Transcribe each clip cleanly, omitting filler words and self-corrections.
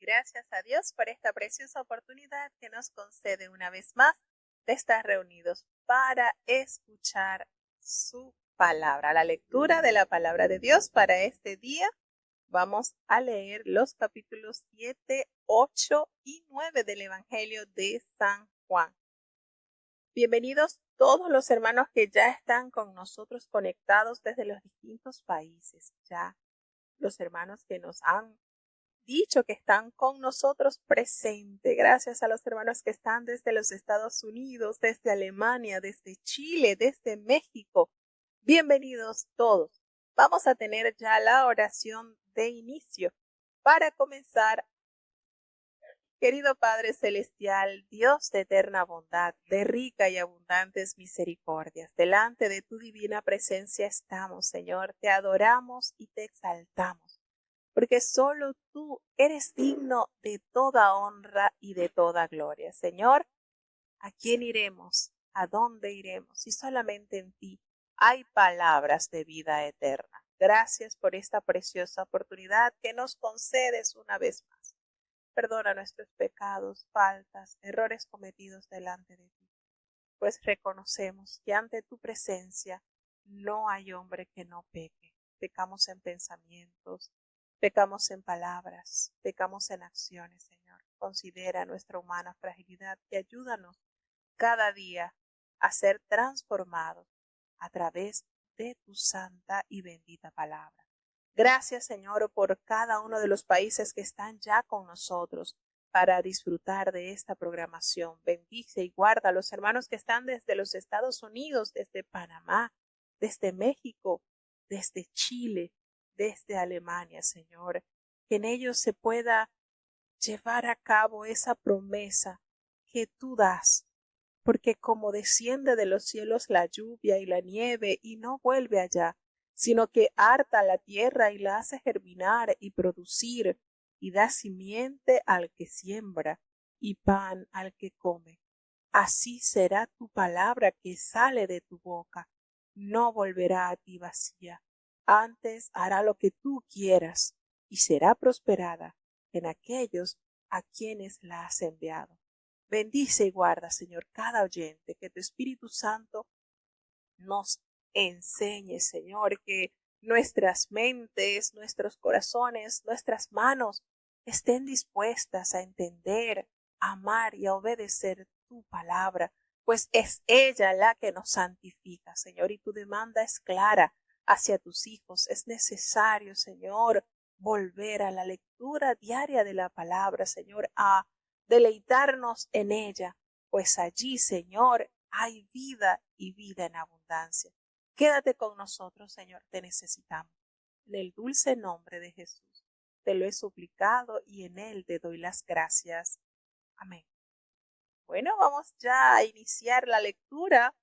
Gracias a Dios por esta preciosa oportunidad que nos concede una vez más de estar reunidos para escuchar su palabra. La lectura de la palabra de Dios para este día. Vamos a leer los capítulos 7, 8 y 9 del Evangelio de San Juan. Bienvenidos todos los hermanos que ya están con nosotros conectados desde los distintos países. Ya los hermanos que nos han dicho que están con nosotros presentes. Gracias a los hermanos que están desde los Estados Unidos, desde Alemania, desde Chile, desde México. Bienvenidos todos. Vamos a tener ya la oración de inicio para comenzar. Querido Padre Celestial, Dios de eterna bondad, de rica y abundantes misericordias, delante de tu divina presencia estamos, Señor, te adoramos y te exaltamos, porque solo tú eres digno de toda honra y de toda gloria. Señor, ¿a quién iremos? ¿A dónde iremos? Si solamente en ti hay palabras de vida eterna. Gracias por esta preciosa oportunidad que nos concedes una vez más. Perdona nuestros pecados, faltas, errores cometidos delante de ti, pues reconocemos que ante tu presencia no hay hombre que no peque. Pecamos en pensamientos, pecamos en palabras, pecamos en acciones, Señor. Considera nuestra humana fragilidad y ayúdanos cada día a ser transformados a través de tu santa y bendita palabra. Gracias, Señor, por cada uno de los países que están ya con nosotros para disfrutar de esta programación. Bendice y guarda a los hermanos que están desde los Estados Unidos, desde Panamá, desde México, desde Chile, desde Alemania, Señor. Que en ellos se pueda llevar a cabo esa promesa que tú das, porque como desciende de los cielos la lluvia y la nieve y no vuelve allá, sino que harta la tierra y la hace germinar y producir, y da simiente al que siembra y pan al que come. Así será tu palabra que sale de tu boca, no volverá a ti vacía, antes hará lo que tú quieras, y será prosperada en aquellos a quienes la has enviado. Bendice y guarda, Señor, cada oyente, que tu Espíritu Santo nos enseñe, Señor, que nuestras mentes, nuestros corazones, nuestras manos estén dispuestas a entender, a amar y a obedecer tu palabra, pues es ella la que nos santifica, Señor, y tu demanda es clara hacia tus hijos. Es necesario, Señor, volver a la lectura diaria de la palabra, Señor, a deleitarnos en ella, pues allí, Señor, hay vida y vida en abundancia. Quédate con nosotros, Señor, te necesitamos. En el dulce nombre de Jesús te lo he suplicado y en él te doy las gracias. Amén. Bueno, vamos ya a iniciar la lectura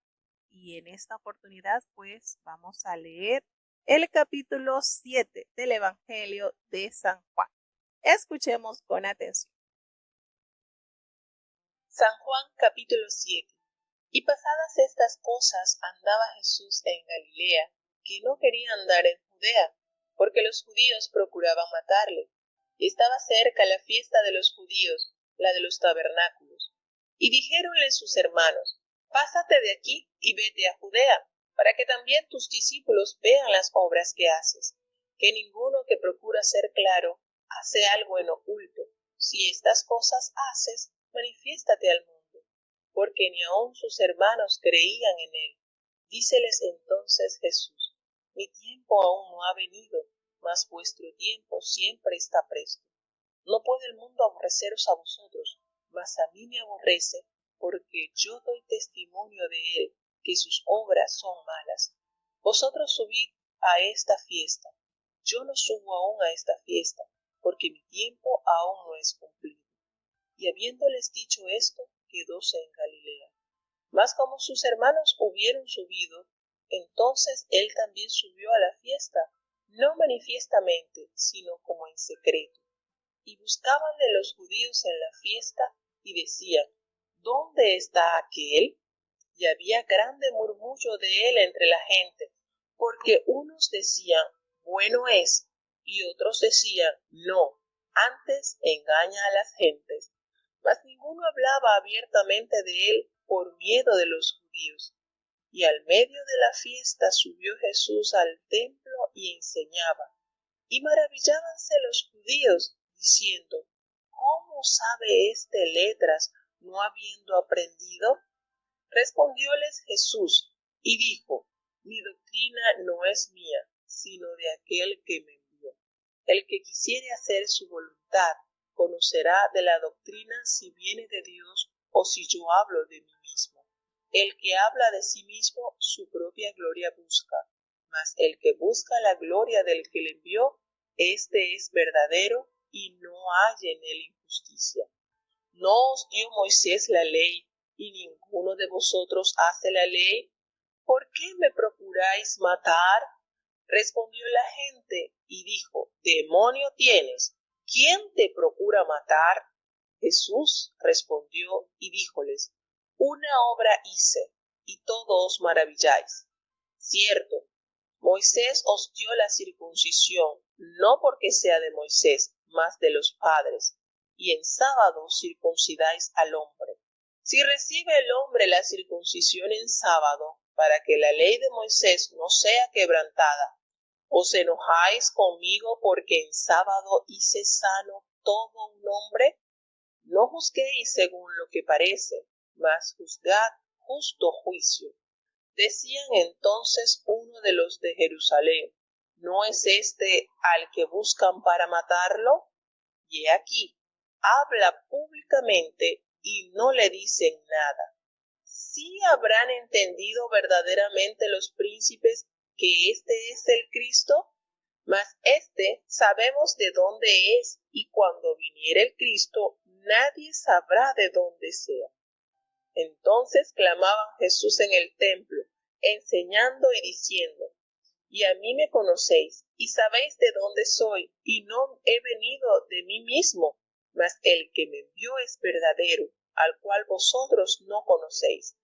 y en esta oportunidad pues vamos a leer el capítulo 7 del Evangelio de San Juan. Escuchemos con atención. San Juan capítulo 7. Y pasadas estas cosas andaba Jesús en Galilea, que no quería andar en Judea, porque los judíos procuraban matarle. Y estaba cerca la fiesta de los judíos, la de los tabernáculos. Y dijéronle sus hermanos: Pásate de aquí y vete a Judea, para que también tus discípulos vean las obras que haces. Que ninguno que procura ser claro hace algo en oculto. Si estas cosas haces, manifiéstate al mundo. Porque ni aun sus hermanos creían en él. Díceles entonces Jesús: Mi tiempo aún no ha venido, mas vuestro tiempo siempre está presto. No puede el mundo aborreceros a vosotros, mas a mí me aborrece, porque yo doy testimonio de él, que sus obras son malas. Vosotros subid a esta fiesta. Yo no subo aún a esta fiesta, porque mi tiempo aún no es cumplido. Y habiéndoles dicho esto, quedóse en Galilea. Mas como sus hermanos hubieron subido, entonces él también subió a la fiesta, no manifiestamente, sino como en secreto. Y buscábanle los judíos en la fiesta, y decían: ¿Dónde está aquel? Y había grande murmullo de él entre la gente, porque unos decían: Bueno es, y otros decían: No, antes engaña a las gentes. Mas ninguno hablaba abiertamente de él por miedo de los judíos. Y al medio de la fiesta subió Jesús al templo y enseñaba. Y maravillábanse los judíos, diciendo, ¿cómo sabe éste letras, no habiendo aprendido? Respondióles Jesús, y dijo, mi doctrina no es mía, sino de aquel que me envió. El que quisiere hacer su voluntad, conocerá de la doctrina si viene de Dios o si yo hablo de mí mismo. El que habla de sí mismo, su propia gloria busca, mas el que busca la gloria del que le envió, éste es verdadero y no hay en él injusticia. ¿No os dio Moisés la ley y ninguno de vosotros hace la ley? ¿Por qué me procuráis matar? Respondió la gente y dijo, demonio tienes, ¿quién te procura matar? Jesús respondió y díjoles, una obra hice, y todos os maravilláis. Cierto, Moisés os dio la circuncisión, no porque sea de Moisés, mas de los padres, y en sábado circuncidáis al hombre. Si recibe el hombre la circuncisión en sábado, para que la ley de Moisés no sea quebrantada, ¿os enojáis conmigo porque en sábado hice sano todo un hombre? No juzguéis según lo que parece, mas juzgad justo juicio. Decían entonces uno de los de Jerusalén, ¿no es este al que buscan para matarlo? Y he aquí, habla públicamente y no le dicen nada. ¿Sí habrán entendido verdaderamente los príncipes que este es el Cristo? Mas sabemos de dónde es, y cuando viniere el Cristo, nadie sabrá de dónde sea. Entonces clamaban Jesús en el templo, enseñando y diciendo, y a mí me conocéis, y sabéis de dónde soy, y no he venido de mí mismo, mas el que me envió es verdadero, al cual vosotros no conocéis.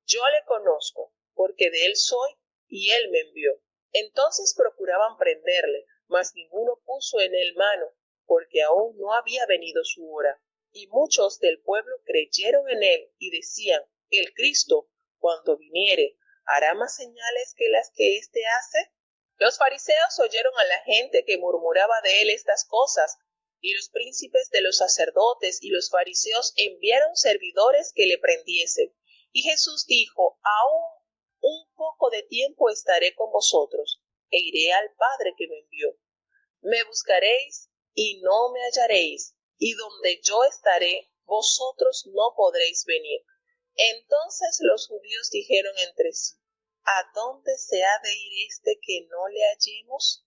Yo le conozco, porque de él soy, y él me envió. Entonces procuraban prenderle, mas ninguno puso en él mano, porque aún no había venido su hora. Y muchos del pueblo creyeron en él, y decían, el Cristo, cuando viniere, ¿hará más señales que las que éste hace? Los fariseos oyeron a la gente que murmuraba de él estas cosas, y los príncipes de los sacerdotes y los fariseos enviaron servidores que le prendiesen. Y Jesús dijo, aún un poco de tiempo estaré con vosotros, e iré al Padre que me envió. Me buscaréis y no me hallaréis, y donde yo estaré, vosotros no podréis venir. Entonces los judíos dijeron entre sí, ¿a dónde se ha de ir este que no le hallemos?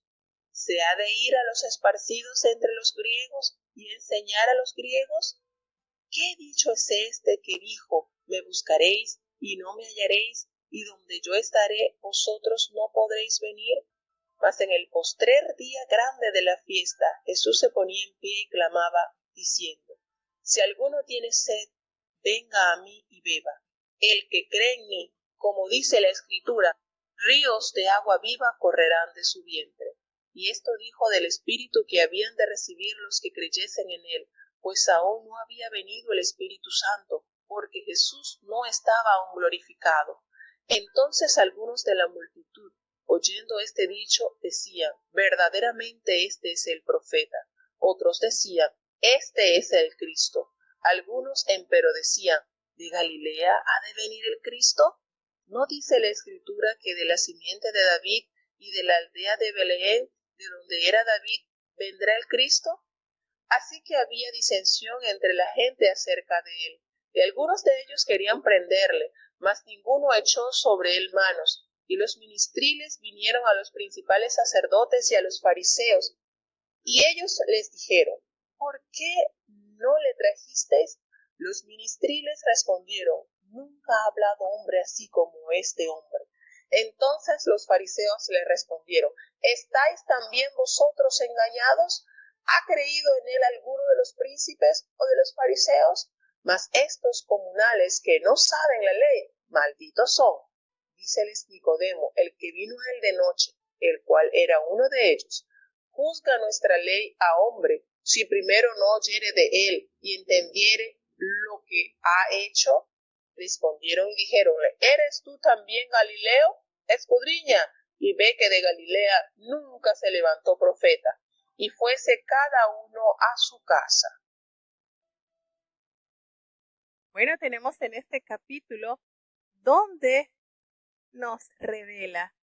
¿Se ha de ir a los esparcidos entre los griegos y enseñar a los griegos? ¿Qué dicho es este que dijo, me buscaréis y no me hallaréis, y donde yo estaré, vosotros no podréis venir? Mas en el postrer día grande de la fiesta, Jesús se ponía en pie y clamaba, diciendo, si alguno tiene sed, venga a mí y beba. El que cree en mí, como dice la Escritura, ríos de agua viva correrán de su vientre. Y esto dijo del Espíritu que habían de recibir los que creyesen en él, pues aún no había venido el Espíritu Santo, porque Jesús no estaba aún glorificado. Entonces algunos de la multitud, oyendo este dicho, decían, verdaderamente este es el profeta. Otros decían, este es el Cristo. Algunos empero decían, ¿de Galilea ha de venir el Cristo? ¿No dice la Escritura que de la simiente de David y de la aldea de Belén, de donde era David, vendrá el Cristo? Así que había disensión entre la gente acerca de él. Y algunos de ellos querían prenderle, mas ninguno echó sobre él manos. Y los ministriles vinieron a los principales sacerdotes y a los fariseos, y ellos les dijeron, ¿por qué no le trajisteis? Los ministriles respondieron, nunca ha hablado hombre así como este hombre. Entonces los fariseos le respondieron, ¿estáis también vosotros engañados? ¿Ha creído en él alguno de los príncipes o de los fariseos? Mas estos comunales que no saben la ley, malditos son. Díceles Nicodemo, el que vino a él de noche, el cual era uno de ellos, ¿juzga nuestra ley a hombre si primero no oyere de él y entendiere lo que ha hecho? Respondieron y dijéronle: ¿Eres tú también Galileo? Escudriña y ve que de Galilea nunca se levantó profeta. Y fuese cada uno a su casa. Bueno, tenemos en este capítulo donde nos revela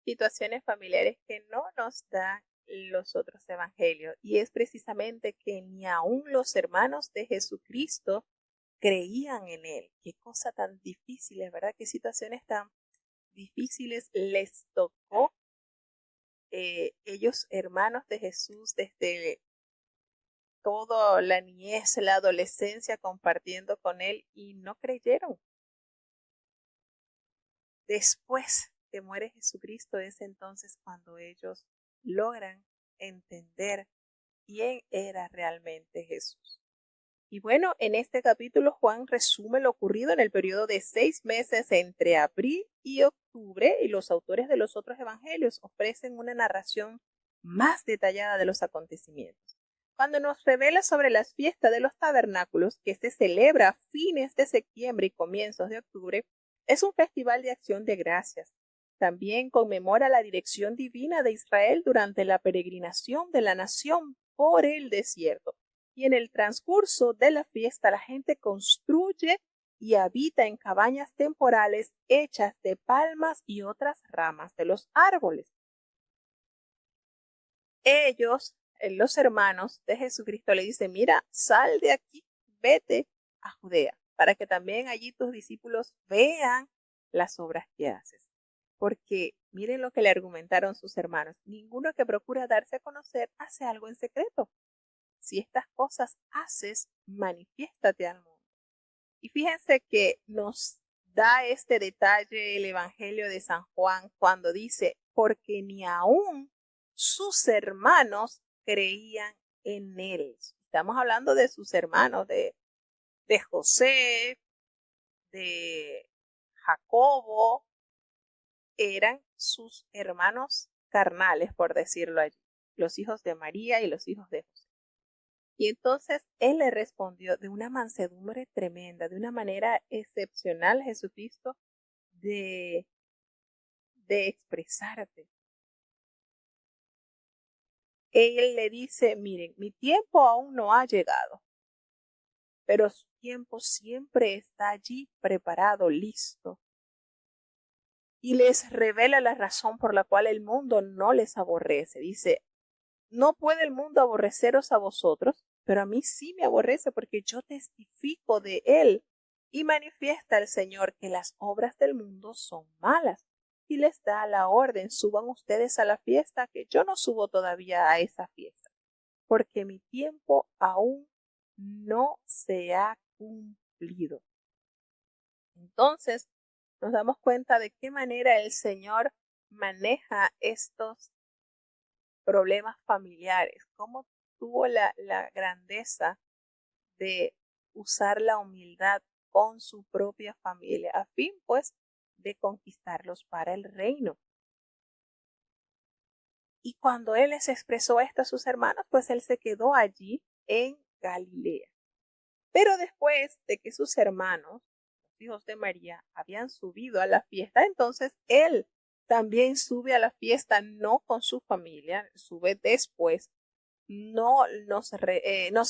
situaciones familiares que no nos dan los otros evangelios. Y es precisamente que ni aún los hermanos de Jesucristo creían en él. Qué cosa tan difícil, ¿verdad? Qué situaciones tan difíciles les tocó ellos, hermanos de Jesús, desde toda la niñez, la adolescencia, compartiendo con él y no creyeron. Después que muere Jesucristo es entonces cuando ellos logran entender quién era realmente Jesús. Y bueno, en este capítulo Juan resume lo ocurrido en el periodo de 6 meses entre abril y octubre, y los autores de los otros evangelios ofrecen una narración más detallada de los acontecimientos. Cuando nos revela sobre las fiestas de los tabernáculos, que se celebra a fines de septiembre y comienzos de octubre, es un festival de acción de gracias. También conmemora la dirección divina de Israel durante la peregrinación de la nación por el desierto. Y en el transcurso de la fiesta la gente construye y habita en cabañas temporales hechas de palmas y otras ramas de los árboles. Ellos, los hermanos de Jesucristo, le dicen: mira, sal de aquí, vete a Judea, para que también allí tus discípulos vean las obras que haces. Porque miren lo que le argumentaron sus hermanos: ninguno que procura darse a conocer hace algo en secreto. Si estas cosas haces, manifiéstate al mundo. Y fíjense que nos da este detalle el Evangelio de San Juan cuando dice: porque ni aún sus hermanos creían en él. Estamos hablando de sus hermanos, de José, de Jacobo, eran sus hermanos carnales, por decirlo allí, los hijos de María y los hijos de José. Y entonces él le respondió de una mansedumbre tremenda, de una manera excepcional, Jesucristo, de expresarte. Él le dice: miren, mi tiempo aún no ha llegado, pero su tiempo siempre está allí preparado, listo. Y les revela la razón por la cual el mundo no les aborrece. Dice: no puede el mundo aborreceros a vosotros, pero a mí sí me aborrece, porque yo testifico de él. Y manifiesta el Señor que las obras del mundo son malas. Y les da la orden: suban ustedes a la fiesta, que yo no subo todavía a esa fiesta, porque mi tiempo aún no se ha cumplido. Entonces nos damos cuenta de qué manera el Señor maneja estos problemas familiares, cómo tuvo la grandeza de usar la humildad con su propia familia, a fin pues de conquistarlos para el reino. Y cuando él les expresó esto a sus hermanos, pues él se quedó allí en Galilea. Pero después de que sus hermanos, los hijos de María, habían subido a la fiesta, entonces él también sube a la fiesta, no con su familia, sube después. No nos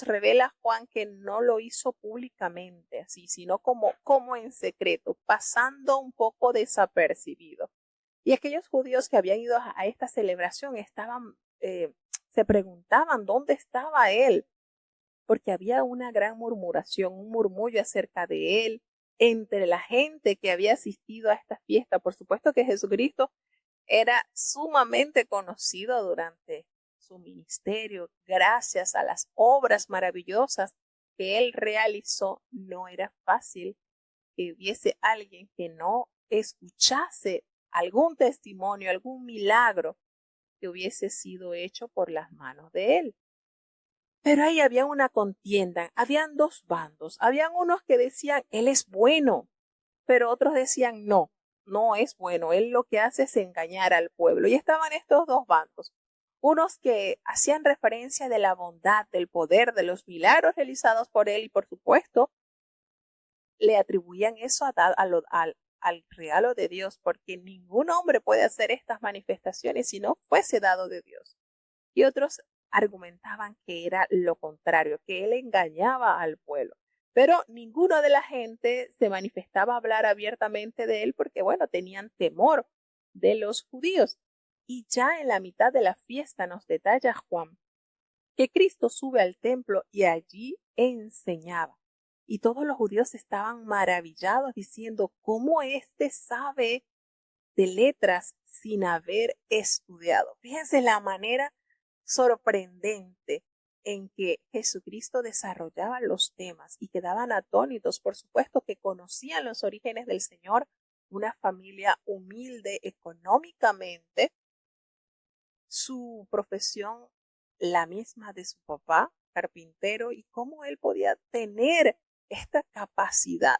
revela Juan que no lo hizo públicamente así, sino como en secreto, pasando un poco desapercibido. Y aquellos judíos que habían ido a esta celebración se preguntaban dónde estaba él, porque había una gran murmuración, un murmullo acerca de él entre la gente que había asistido a esta fiesta. Por supuesto que Jesucristo era sumamente conocido durante su ministerio, gracias a las obras maravillosas que él realizó. No era fácil que hubiese alguien que no escuchase algún testimonio, algún milagro que hubiese sido hecho por las manos de él. Pero ahí había una contienda, habían dos bandos, habían unos que decían: él es bueno, pero otros decían: no es bueno, él lo que hace es engañar al pueblo. Y estaban estos dos bandos. unos que hacían referencia de la bondad, del poder, de los milagros realizados por él y por supuesto le atribuían eso al regalo de Dios, porque ningún hombre puede hacer estas manifestaciones si no fuese dado de Dios. Y otros argumentaban que era lo contrario, que él engañaba al pueblo. Pero ninguno de la gente se manifestaba a hablar abiertamente de él porque, bueno, tenían temor de los judíos. Y ya en la mitad de la fiesta nos detalla Juan que Cristo sube al templo y allí enseñaba. Y todos los judíos estaban maravillados diciendo, ¿cómo éste sabe de letras sin haber estudiado? Fíjense la manera sorprendente en que Jesucristo desarrollaba los temas y quedaban atónitos, por supuesto que conocían los orígenes del Señor, una familia humilde económicamente, su profesión la misma de su papá, carpintero, y cómo él podía tener esta capacidad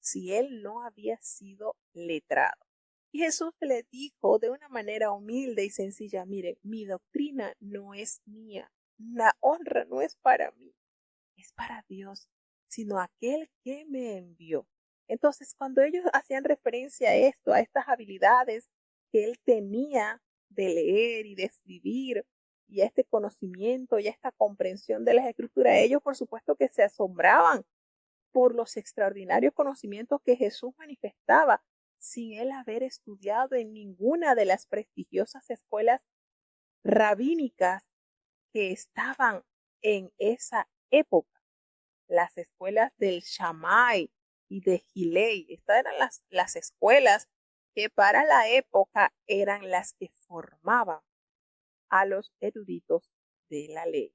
si él no había sido letrado. Y Jesús le dijo de una manera humilde y sencilla, mire, mi doctrina no es mía, la honra no es para mí, es para Dios, sino aquel que me envió. Entonces, cuando ellos hacían referencia a esto, a estas habilidades que él tenía de leer y de escribir, y a este conocimiento y a esta comprensión de las escrituras, ellos por supuesto que se asombraban por los extraordinarios conocimientos que Jesús manifestaba sin él haber estudiado en ninguna de las prestigiosas escuelas rabínicas que estaban en esa época. Las escuelas del Shammai y de Gilei, estas eran las escuelas que para la época eran las que formaban a los eruditos de la ley.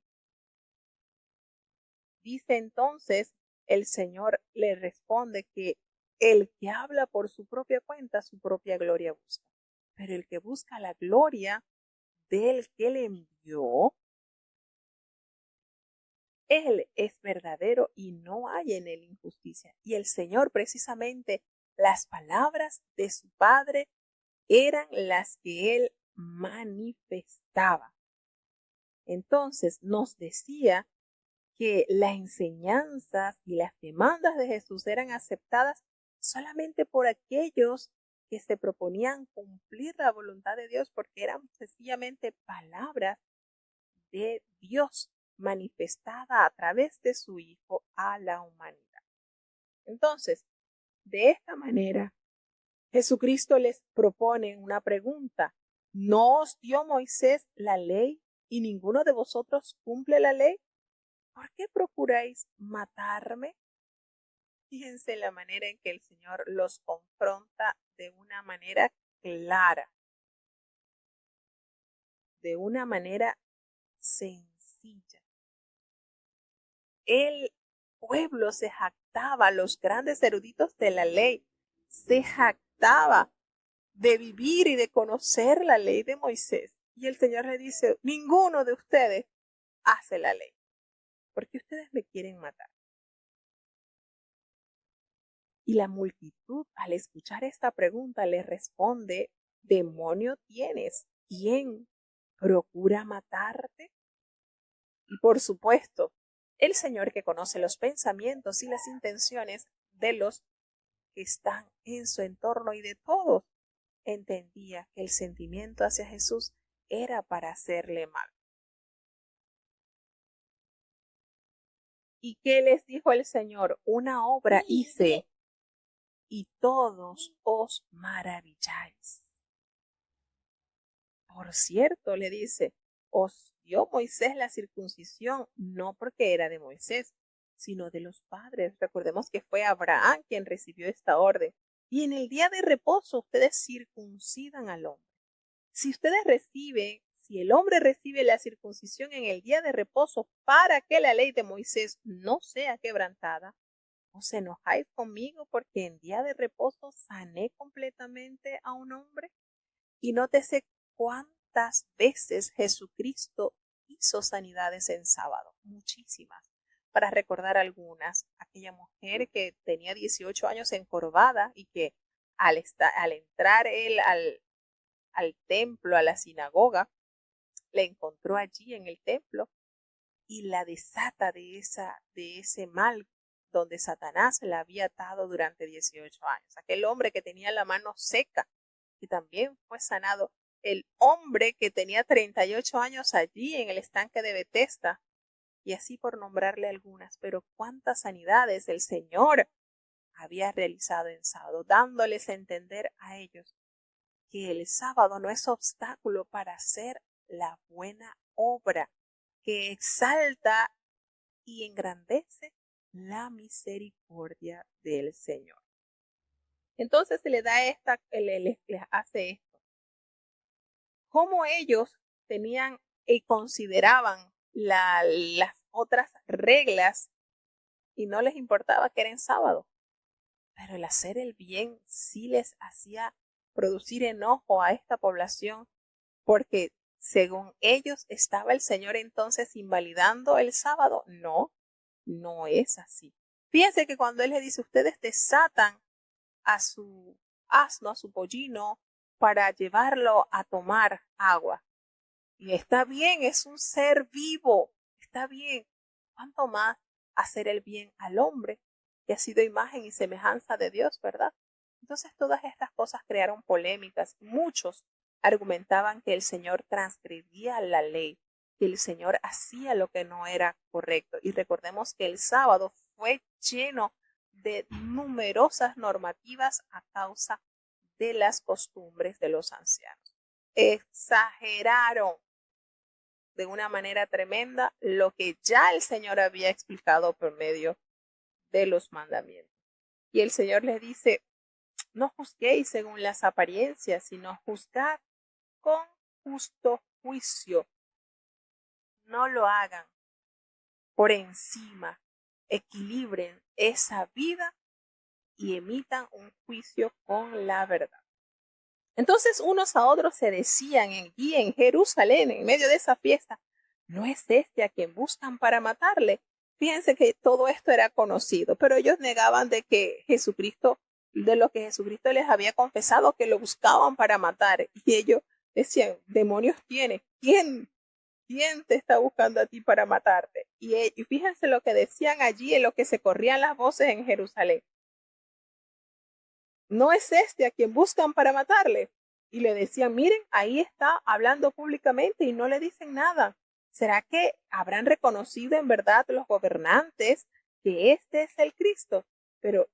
Dice entonces, el Señor le responde que el que habla por su propia cuenta, su propia gloria busca. Pero el que busca la gloria del que le envió, él es verdadero y no hay en él injusticia. Y el Señor, precisamente, las palabras de su Padre eran las que él manifestaba. Entonces nos decía que las enseñanzas y las demandas de Jesús eran aceptadas solamente por aquellos que se proponían cumplir la voluntad de Dios, porque eran sencillamente palabras de Dios manifestada a través de su Hijo a la humanidad. Entonces, de esta manera, Jesucristo les propone una pregunta. ¿No os dio Moisés la ley y ninguno de vosotros cumple la ley? ¿Por qué procuráis matarme? Fíjense la manera en que el Señor los confronta de una manera clara, de una manera sencilla. El pueblo se jactaba, los grandes eruditos de la ley, se jactaba de vivir y de conocer la ley de Moisés. Y el Señor le dice, ninguno de ustedes hace la ley, porque ustedes me quieren matar. Y la multitud, al escuchar esta pregunta, le responde, demonio tienes, ¿quién procura matarte? Y por supuesto, el Señor, que conoce los pensamientos y las intenciones de los que están en su entorno y de todos, entendía que el sentimiento hacia Jesús era para hacerle mal. ¿Y qué les dijo el Señor? Una obra hice y todos os maravilláis. Por cierto, le dice, os dio Moisés la circuncisión, no porque era de Moisés, sino de los padres. Recordemos que fue Abraham quien recibió esta orden. Y en el día de reposo ustedes circuncidan al hombre. Si el hombre recibe la circuncisión en el día de reposo para que la ley de Moisés no sea quebrantada, ¿os enojáis conmigo porque en día de reposo sané completamente a un hombre? Y nótese cuántas veces Jesucristo hizo sanidades en sábado, muchísimas. Para recordar algunas, aquella mujer que tenía 18 años encorvada y que al entrar él al templo, a la sinagoga, le encontró allí en el templo y la desata de ese mal donde Satanás la había atado durante 18 años. Aquel hombre que tenía la mano seca y también fue sanado. El hombre que tenía 38 años allí en el estanque de Betesda, y así por nombrarle algunas, pero cuántas sanidades el Señor había realizado en sábado, dándoles a entender a ellos que el sábado no es obstáculo para hacer la buena obra, que exalta y engrandece la misericordia del Señor. Entonces se le da les hace esto. Cómo ellos tenían y consideraban las otras reglas y no les importaba que era en sábado. Pero el hacer el bien sí les hacía producir enojo a esta población, porque según ellos estaba el Señor entonces invalidando el sábado. No, no es así. Fíjense que cuando Él le dice, ustedes desatan a su asno, a su pollino, para llevarlo a tomar agua. Y está bien, es un ser vivo, está bien. ¿Cuánto más hacer el bien al hombre, que ha sido imagen y semejanza de Dios, verdad? Entonces todas estas cosas crearon polémicas. Muchos argumentaban que el Señor transgredía la ley, que el Señor hacía lo que no era correcto. Y recordemos que el sábado fue lleno de numerosas normativas a causa de las costumbres de los ancianos. Exageraron de una manera tremenda lo que ya el Señor había explicado por medio de los mandamientos. Y el Señor les dice, no juzguéis según las apariencias, sino juzgad con justo juicio. No lo hagan por encima, equilibren esa vida y emitan un juicio con la verdad. Entonces unos a otros se decían allí en Jerusalén, en medio de esa fiesta, ¿no es este a quien buscan para matarle? Fíjense que todo esto era conocido, pero ellos negaban de que Jesucristo, de lo que Jesucristo les había confesado, que lo buscaban para matar. Y ellos decían, demonios tiene, ¿quién te está buscando a ti para matarte? Y fíjense lo que decían allí, en lo que se corrían las voces en Jerusalén. ¿No es este a quien buscan para matarle? Y le decían, miren, ahí está hablando públicamente y no le dicen nada. ¿Será que habrán reconocido en verdad los gobernantes que este es el Cristo? Pero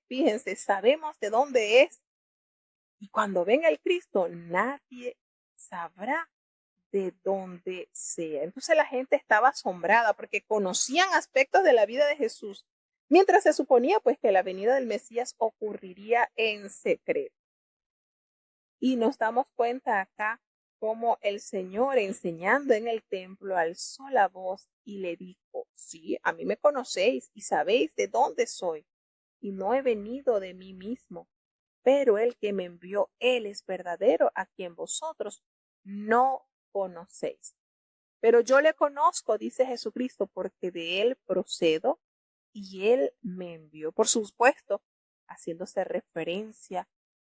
fíjense, sabemos de dónde es. Y cuando venga el Cristo, nadie sabrá de dónde sea. Entonces la gente estaba asombrada porque conocían aspectos de la vida de Jesús, mientras se suponía pues que la venida del Mesías ocurriría en secreto. Y nos damos cuenta acá cómo el Señor, enseñando en el templo, alzó la voz y le dijo, sí, a mí me conocéis y sabéis de dónde soy, y no he venido de mí mismo, pero el que me envió, Él es verdadero, a quien vosotros no conocéis. Pero yo le conozco, dice Jesucristo, porque de Él procedo y Él me envió. Por supuesto, haciéndose referencia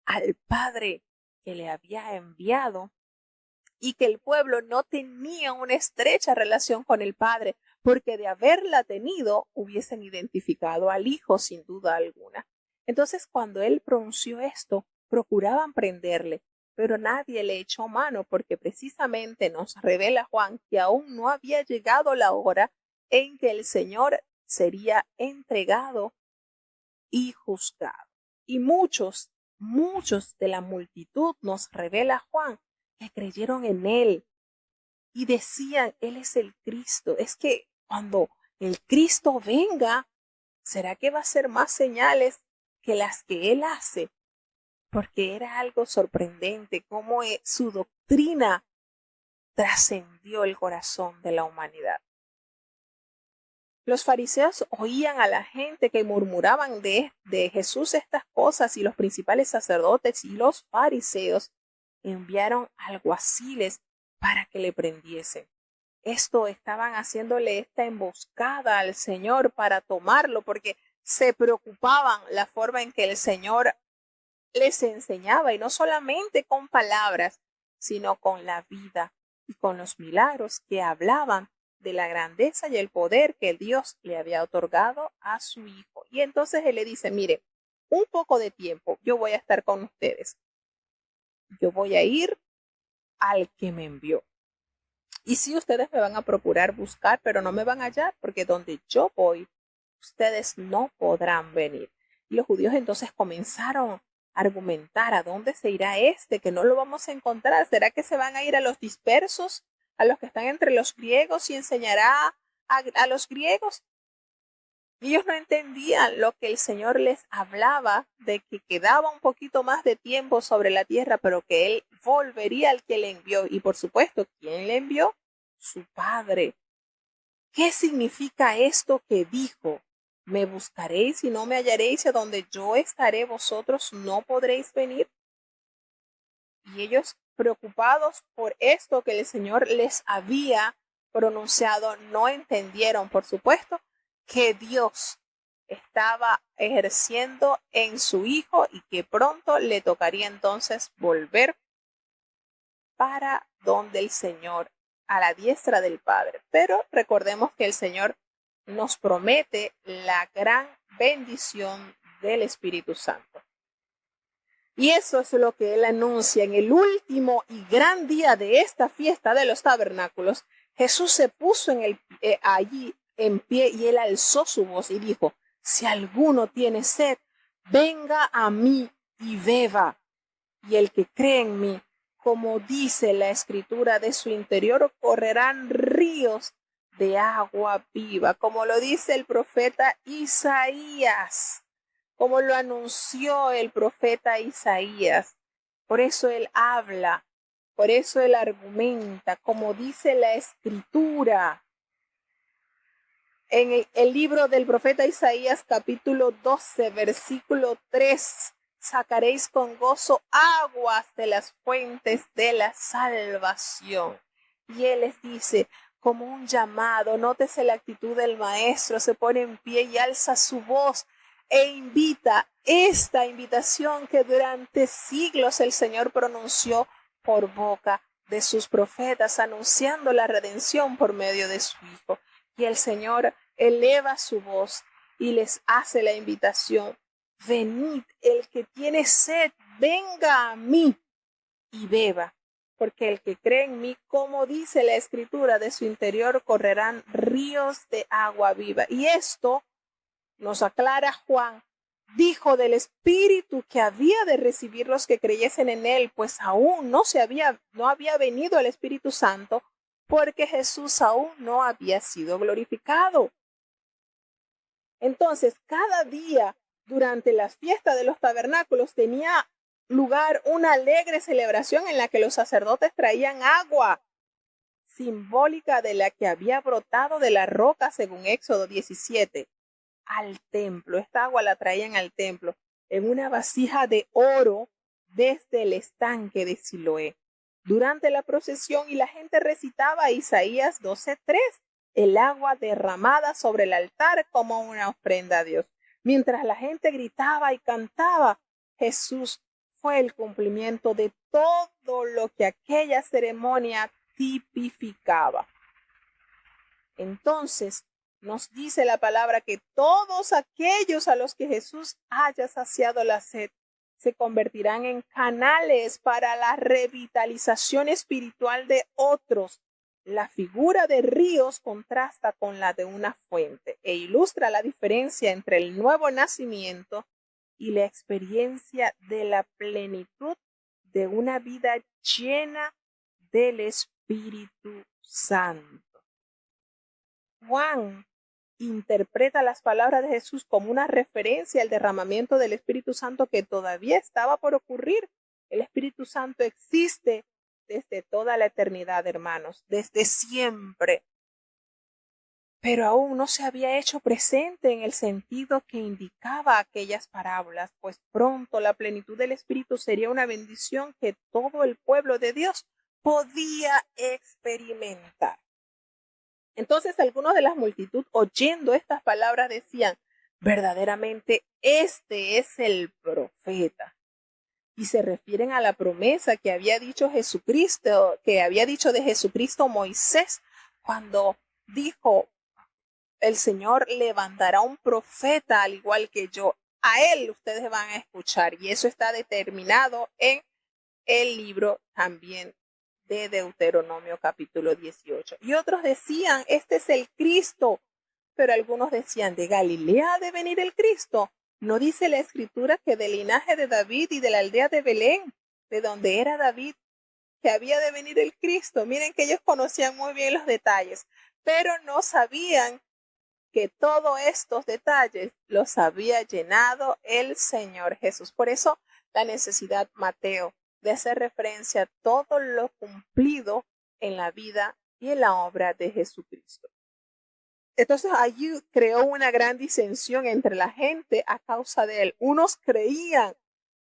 al Padre que le había enviado y que el pueblo no tenía una estrecha relación con el Padre, porque de haberla tenido hubiesen identificado al Hijo sin duda alguna. Entonces, cuando Él pronunció esto, procuraban prenderle, pero nadie le echó mano, porque precisamente nos revela Juan que aún no había llegado la hora en que el Señor sería entregado y juzgado. Y muchos de la multitud, nos revela Juan, que creyeron en Él y decían, Él es el Cristo. Es que cuando el Cristo venga, ¿será que va a hacer más señales que las que Él hace? Porque era algo sorprendente cómo su doctrina trascendió el corazón de la humanidad. Los fariseos oían a la gente que murmuraban de Jesús estas cosas, y los principales sacerdotes y los fariseos enviaron alguaciles para que le prendiesen. Estaban haciéndole esta emboscada al Señor para tomarlo, porque se preocupaban la forma en que el Señor les enseñaba, y no solamente con palabras, sino con la vida. y con los milagros que hablaban de la grandeza y el poder que Dios le había otorgado a su hijo. Y entonces él le dice, mire, un poco de tiempo yo voy a estar con ustedes. Yo voy a ir al que me envió. Y sí, ustedes me van a procurar buscar, pero no me van a hallar, porque donde yo voy, ustedes no podrán venir. Y los judíos entonces comenzaron a argumentar, ¿a dónde se irá este? Que no lo vamos a encontrar. ¿Será que se van a ir a los dispersos, a los que están entre los griegos y enseñará a los griegos? Y ellos no entendían lo que el Señor les hablaba, de que quedaba un poquito más de tiempo sobre la tierra, pero que Él volvería al que le envió. Y por supuesto, ¿quién le envió? Su Padre. ¿Qué significa esto que dijo? Me buscaréis y no me hallaréis, y a donde yo estaré vosotros no podréis venir. Y ellos, preocupados por esto que el Señor les había pronunciado, no entendieron, por supuesto, que Dios estaba ejerciendo en su Hijo y que pronto le tocaría entonces volver para donde el Señor, a la diestra del Padre. Pero recordemos que el Señor nos promete la gran bendición del Espíritu Santo. Y eso es lo que Él anuncia en el último y gran día de esta fiesta de los tabernáculos. Jesús se puso allí en pie y Él alzó su voz y dijo, si alguno tiene sed, venga a mí y beba. Y el que cree en mí, como dice la Escritura, de su interior correrán ríos de agua viva, como lo dice el profeta Isaías, como lo anunció el profeta Isaías. Por eso él habla, por eso él argumenta, como dice la Escritura. En el libro del profeta Isaías, capítulo 12, versículo 3, sacaréis con gozo aguas de las fuentes de la salvación. Y él les dice, como un llamado, nótese la actitud del maestro, se pone en pie y alza su voz e invita esta invitación que durante siglos el Señor pronunció por boca de sus profetas, anunciando la redención por medio de su Hijo. Y el Señor eleva su voz y les hace la invitación, venid, el que tiene sed, venga a mí y beba, porque el que cree en mí, como dice la Escritura, de su interior correrán ríos de agua viva. Y esto nos aclara Juan, dijo del Espíritu que había de recibir los que creyesen en él, pues aún no había venido el Espíritu Santo, porque Jesús aún no había sido glorificado. Entonces, cada día durante las fiestas de los tabernáculos tenía lugar una alegre celebración en la que los sacerdotes traían agua, simbólica de la que había brotado de la roca según Éxodo 17, al templo. Esta agua la traían al templo en una vasija de oro desde el estanque de Siloé. Durante la procesión y la gente recitaba Isaías 12:3, el agua derramada sobre el altar como una ofrenda a Dios. Mientras la gente gritaba y cantaba, Jesús fue el cumplimiento de todo lo que aquella ceremonia tipificaba. Entonces, nos dice la palabra que todos aquellos a los que Jesús haya saciado la sed se convertirán en canales para la revitalización espiritual de otros. La figura de ríos contrasta con la de una fuente e ilustra la diferencia entre el nuevo nacimiento y la experiencia de la plenitud de una vida llena del Espíritu Santo. Juan interpreta las palabras de Jesús como una referencia al derramamiento del Espíritu Santo que todavía estaba por ocurrir. El Espíritu Santo existe desde toda la eternidad, hermanos, desde siempre, pero aún no se había hecho presente en el sentido que indicaba aquellas parábolas, pues pronto la plenitud del Espíritu sería una bendición que todo el pueblo de Dios podía experimentar. Entonces algunos de la multitud, oyendo estas palabras, decían, verdaderamente este es el profeta. y se refieren a la promesa que había dicho Jesucristo, que había dicho de Jesucristo Moisés, cuando dijo, el Señor levantará un profeta al igual que yo. A él ustedes van a escuchar, y eso está determinado en el libro también de Deuteronomio capítulo 18. Y otros decían, este es el Cristo, pero algunos decían, ¿de Galilea ha de venir el Cristo? ¿No dice la escritura que del linaje de David y de la aldea de Belén, de donde era David, que había de venir el Cristo? Miren que ellos conocían muy bien los detalles, pero no sabían que todos estos detalles los había llenado el Señor Jesús. Por eso la necesidad, Mateo, de hacer referencia a todo lo cumplido en la vida y en la obra de Jesucristo. Entonces allí creó una gran disensión entre la gente a causa de él. Unos creían,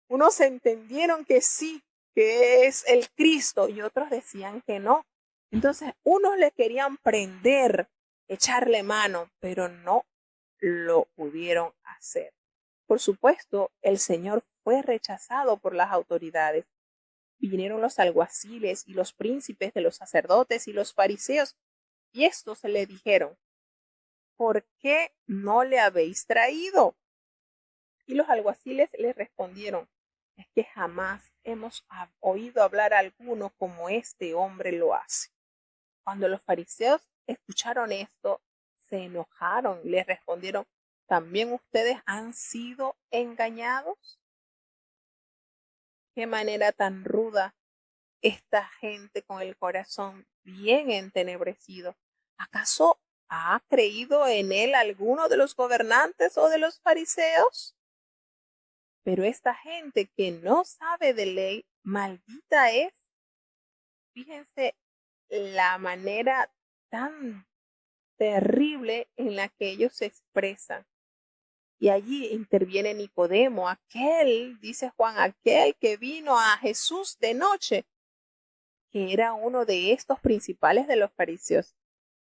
unos entendieron que sí, que es el Cristo, y otros decían que no. Entonces unos le querían prender, echarle mano, pero no lo pudieron hacer. Por supuesto, el Señor fue rechazado por las autoridades. Vinieron los alguaciles y los príncipes de los sacerdotes y los fariseos, y estos le dijeron, ¿por qué no le habéis traído? Y los alguaciles le respondieron, es que jamás hemos oído hablar a alguno como este hombre lo hace. Cuando los fariseos escucharon esto, se enojaron, le respondieron, ¿también ustedes han sido engañados? Qué manera tan ruda esta gente con el corazón bien entenebrecido. ¿Acaso ha creído en él alguno de los gobernantes o de los fariseos? Pero esta gente que no sabe de ley, maldita es. Fíjense la manera tan terrible en la que ellos se expresan. Y allí interviene Nicodemo, aquel, dice Juan, aquel que vino a Jesús de noche, que era uno de estos principales de los fariseos.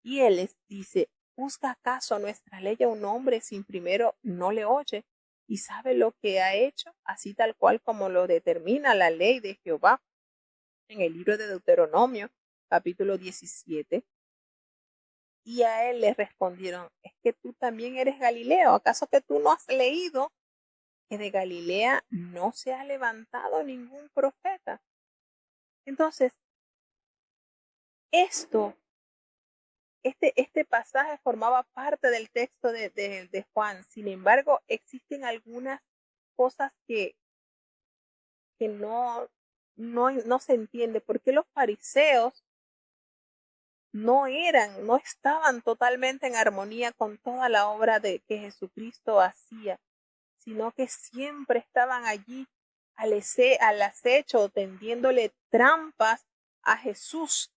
Y él les dice, ¿juzga acaso nuestra ley a un hombre sin primero no le oye y sabe lo que ha hecho, así tal cual como lo determina la ley de Jehová en el libro de Deuteronomio, capítulo 17? Y a él le respondieron, es que tú también eres Galileo, ¿acaso que tú no has leído que de Galilea no se ha levantado ningún profeta? Entonces, este pasaje formaba parte del texto de Juan. Sin embargo, existen algunas cosas que no se entiende. ¿Por qué los fariseos no estaban totalmente en armonía con toda la obra que Jesucristo hacía, sino que siempre estaban allí al acecho, tendiéndole trampas a Jesús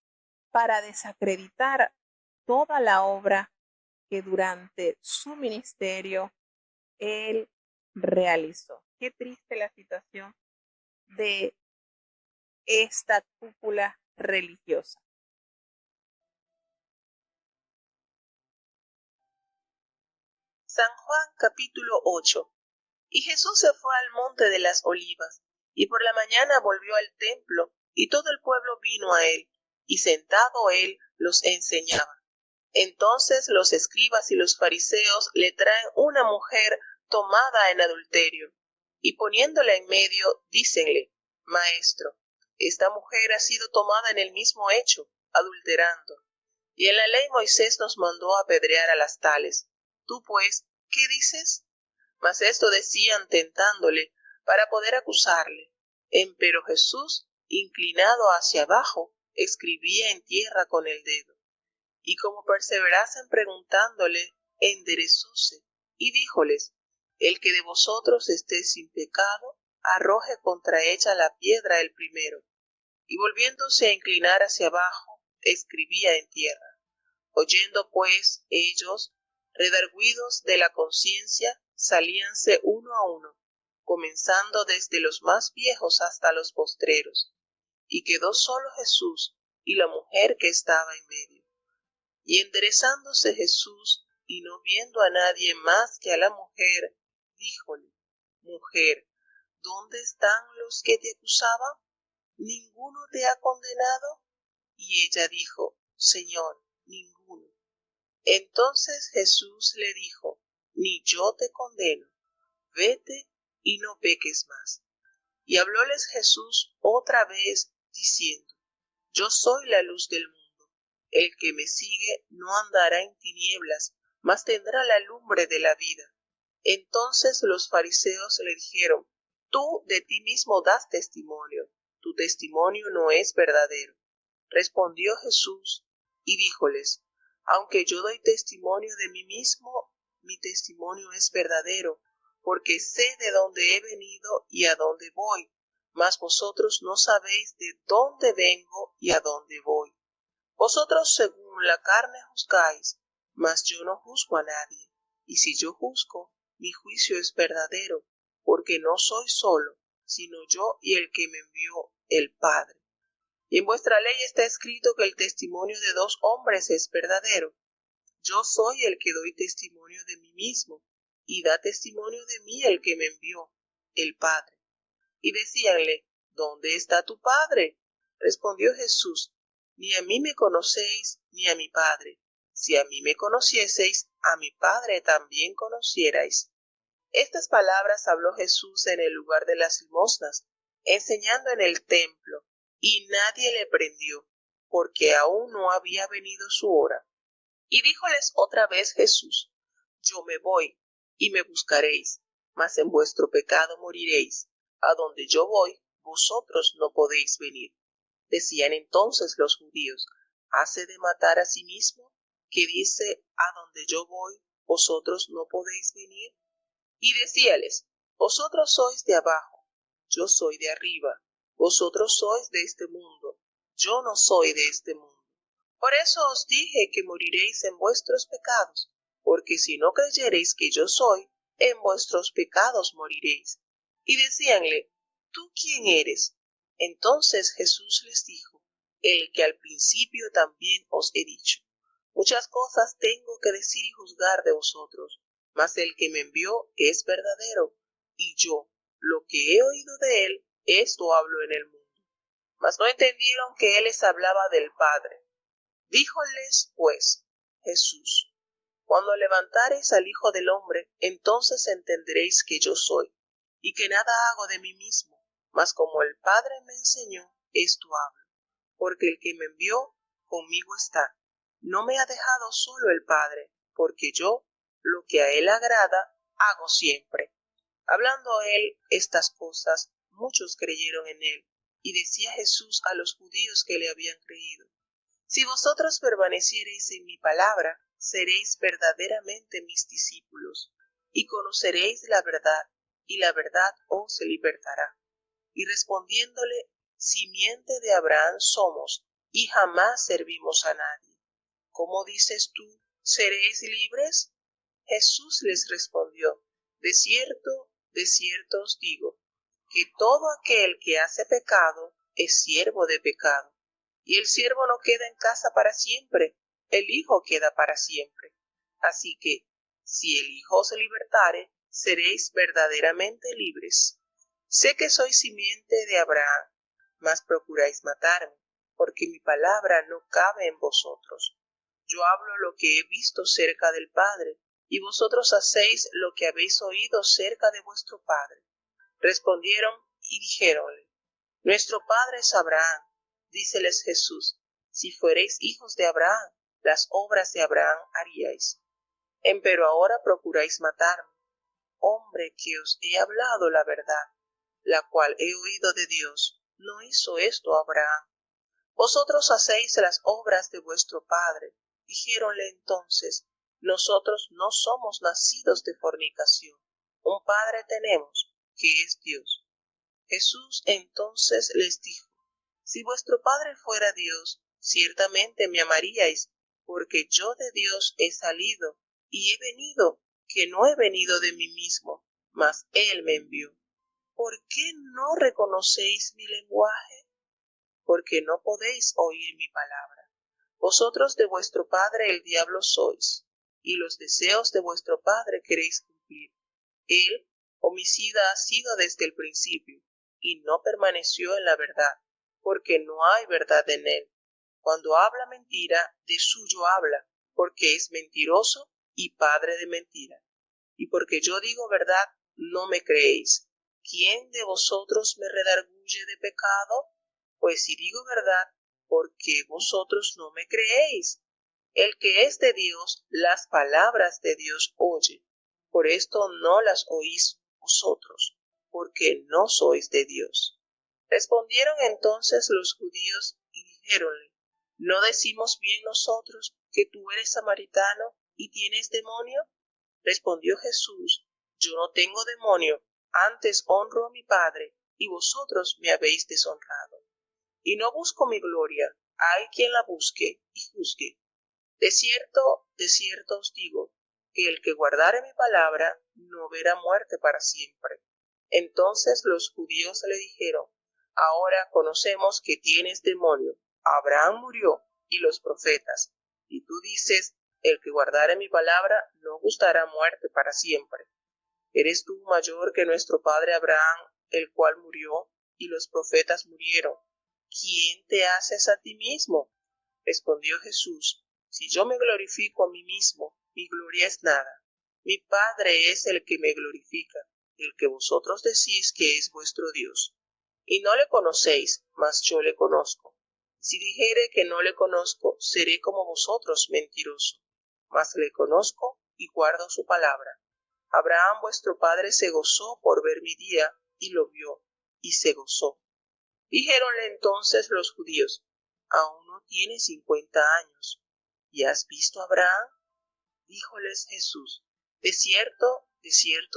para desacreditar toda la obra que durante su ministerio él realizó? Qué triste la situación de esta cúpula religiosa. San Juan capítulo 8. Y Jesús se fue al monte de las olivas, y por la mañana volvió al templo, y todo el pueblo vino a él, y sentado él los enseñaba. Entonces los escribas y los fariseos le traen una mujer tomada en adulterio, y poniéndola en medio, dícenle, Maestro, esta mujer ha sido tomada en el mismo hecho, adulterando. Y en la ley Moisés nos mandó apedrear a las tales. Tú pues, ¿qué dices? Mas esto decían tentándole para poder acusarle. Empero Jesús, inclinado hacia abajo, escribía en tierra con el dedo. Y como perseverasen preguntándole, enderezóse y díjoles, el que de vosotros esté sin pecado, arroje contra ella la piedra el primero. Y volviéndose a inclinar hacia abajo, escribía en tierra. Oyendo pues ellos, redargüidos de la conciencia, salíanse uno a uno, comenzando desde los más viejos hasta los postreros, y quedó solo Jesús y la mujer que estaba en medio. Y enderezándose Jesús, y no viendo a nadie más que a la mujer, díjole, Mujer, ¿dónde están los que te acusaban? ¿Ninguno te ha condenado? Y ella dijo, Señor, ninguno. Entonces Jesús le dijo, ni yo te condeno, vete y no peques más. Y hablóles Jesús otra vez, diciendo, yo soy la luz del mundo. El que me sigue no andará en tinieblas, mas tendrá la lumbre de la vida. Entonces los fariseos le dijeron, tú de ti mismo das testimonio, tu testimonio no es verdadero. Respondió Jesús y díjoles, aunque yo doy testimonio de mí mismo, mi testimonio es verdadero, porque sé de dónde he venido y a dónde voy, mas vosotros no sabéis de dónde vengo y a dónde voy. Vosotros según la carne juzgáis, mas yo no juzgo a nadie, y si yo juzgo, mi juicio es verdadero, porque no soy solo, sino yo y el que me envió, el Padre. Y en vuestra ley está escrito que el testimonio de dos hombres es verdadero. Yo soy el que doy testimonio de mí mismo, y da testimonio de mí el que me envió, el Padre. Y decíanle, ¿dónde está tu Padre? Respondió Jesús, ni a mí me conocéis, ni a mi Padre. Si a mí me conocieseis, a mi Padre también conocierais. Estas palabras habló Jesús en el lugar de las limosnas, enseñando en el templo, y nadie le prendió, porque aún no había venido su hora. Y díjoles otra vez Jesús, yo me voy, y me buscaréis, mas en vuestro pecado moriréis. A donde yo voy, vosotros no podéis venir. Decían entonces los judíos, ¿hase de matar a sí mismo? Que dice, a donde yo voy, vosotros no podéis venir. Y decíales, vosotros sois de abajo, yo soy de arriba, vosotros sois de este mundo, yo no soy de este mundo. Por eso os dije que moriréis en vuestros pecados, porque si no creyereis que yo soy, en vuestros pecados moriréis. Y decíanle, ¿tú quién eres? Entonces Jesús les dijo, el que al principio también os he dicho. Muchas cosas tengo que decir y juzgar de vosotros, mas el que me envió es verdadero, y yo, lo que he oído de él, esto hablo en el mundo. Mas no entendieron que él les hablaba del Padre. Díjoles, pues, Jesús, cuando levantareis al Hijo del Hombre, entonces entenderéis que yo soy, y que nada hago de mí mismo, mas como el Padre me enseñó, esto hablo, porque el que me envió conmigo está. No me ha dejado solo el Padre, porque yo, lo que a él agrada, hago siempre. Hablando él estas cosas, muchos creyeron en él, y decía Jesús a los judíos que le habían creído, si vosotros permaneciereis en mi palabra, seréis verdaderamente mis discípulos, y conoceréis la verdad, y la verdad os libertará. Y respondiéndole, simiente de Abraham somos, y jamás servimos a nadie. ¿Cómo dices tú, seréis libres? Jesús les respondió, de cierto os digo, que todo aquel que hace pecado es siervo de pecado. Y el siervo no queda en casa para siempre, el Hijo queda para siempre. Así que, si el Hijo os libertare, seréis verdaderamente libres. Sé que sois simiente de Abraham, mas procuráis matarme, porque mi palabra no cabe en vosotros. Yo hablo lo que he visto cerca del Padre, y vosotros hacéis lo que habéis oído cerca de vuestro Padre. Respondieron y dijéronle, nuestro Padre es Abraham. Díceles Jesús, si fuereis hijos de Abraham, las obras de Abraham haríais. Empero ahora procuráis matarme, hombre que os he hablado la verdad, la cual he oído de Dios. No hizo esto Abraham. Vosotros hacéis las obras de vuestro padre. Dijéronle entonces, nosotros no somos nacidos de fornicación. Un padre tenemos, que es Dios. Jesús entonces les dijo, si vuestro Padre fuera Dios, ciertamente me amaríais, porque yo de Dios he salido, y he venido, que no he venido de mí mismo, mas Él me envió. ¿Por qué no reconocéis mi lenguaje? Porque no podéis oír mi palabra. Vosotros de vuestro padre el diablo sois, y los deseos de vuestro padre queréis cumplir. Él, Homicida ha sido desde el principio, y no permaneció en la verdad, porque no hay verdad en él. Cuando habla mentira, de suyo habla, porque es mentiroso y padre de mentira. Y porque yo digo verdad, no me creéis. ¿Quién de vosotros me redarguye de pecado? Pues si digo verdad, ¿por qué vosotros no me creéis? El que es de Dios, las palabras de Dios oye. Por esto no las oís vosotros, porque no sois de Dios. Respondieron entonces los judíos y dijéronle: ¿no decimos bien nosotros que tú eres samaritano y tienes demonio? Respondió Jesús: yo no tengo demonio, antes honro a mi Padre, y vosotros me habéis deshonrado. Y no busco mi gloria, hay quien la busque y juzgue. De cierto os digo, que el que guardare mi palabra no verá muerte para siempre. Entonces los judíos le dijeron: ahora conocemos que tienes demonio. Abraham murió, y los profetas, y tú dices: el que guardare mi palabra no gustará muerte para siempre. ¿Eres tú mayor que nuestro padre Abraham, el cual murió, y los profetas murieron? ¿Quién te haces a ti mismo? Respondió Jesús: si yo me glorifico a mí mismo, mi gloria es nada. Mi Padre es el que me glorifica, el que vosotros decís que es vuestro Dios. Y no le conocéis, mas yo le conozco. Si dijere que no le conozco, seré como vosotros mentiroso. Mas le conozco y guardo su palabra. Abraham vuestro padre se gozó por ver mi día, y lo vio, y se gozó. Dijéronle entonces los judíos: aún no tiene 50 años, ¿y has visto a Abraham? Díjoles Jesús: de cierto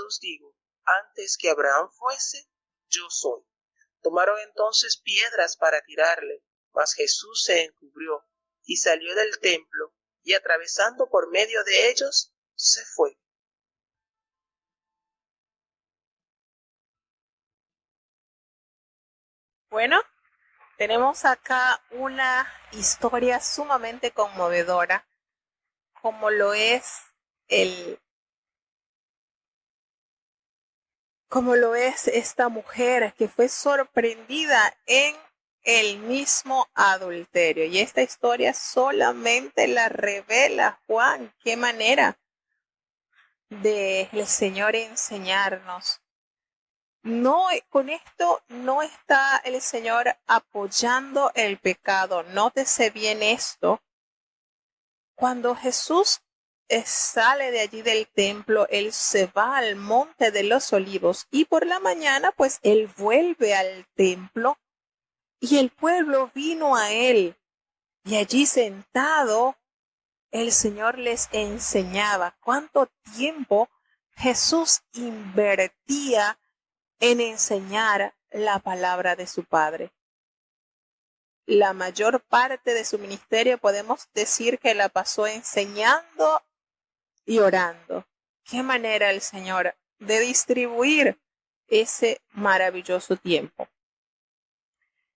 os digo, antes que Abraham fuese, yo soy. Tomaron entonces piedras para tirarle, mas Jesús se encubrió, y salió del templo, y atravesando por medio de ellos, se fue. Bueno, tenemos acá una historia sumamente conmovedora, como lo es el, como lo es esta mujer que fue sorprendida en el mismo adulterio. Y esta historia solamente la revela Juan. Qué manera de el Señor enseñarnos. No, con esto no está el Señor apoyando el pecado. Nótese bien esto. Cuando Jesús sale de allí del templo, él se va al monte de los olivos y por la mañana pues él vuelve al templo y el pueblo vino a él y allí sentado el Señor les enseñaba. ¿Cuánto tiempo Jesús invertía en enseñar la palabra de su Padre? La mayor parte de su ministerio podemos decir que la pasó enseñando y orando. Qué manera el Señor de distribuir ese maravilloso tiempo.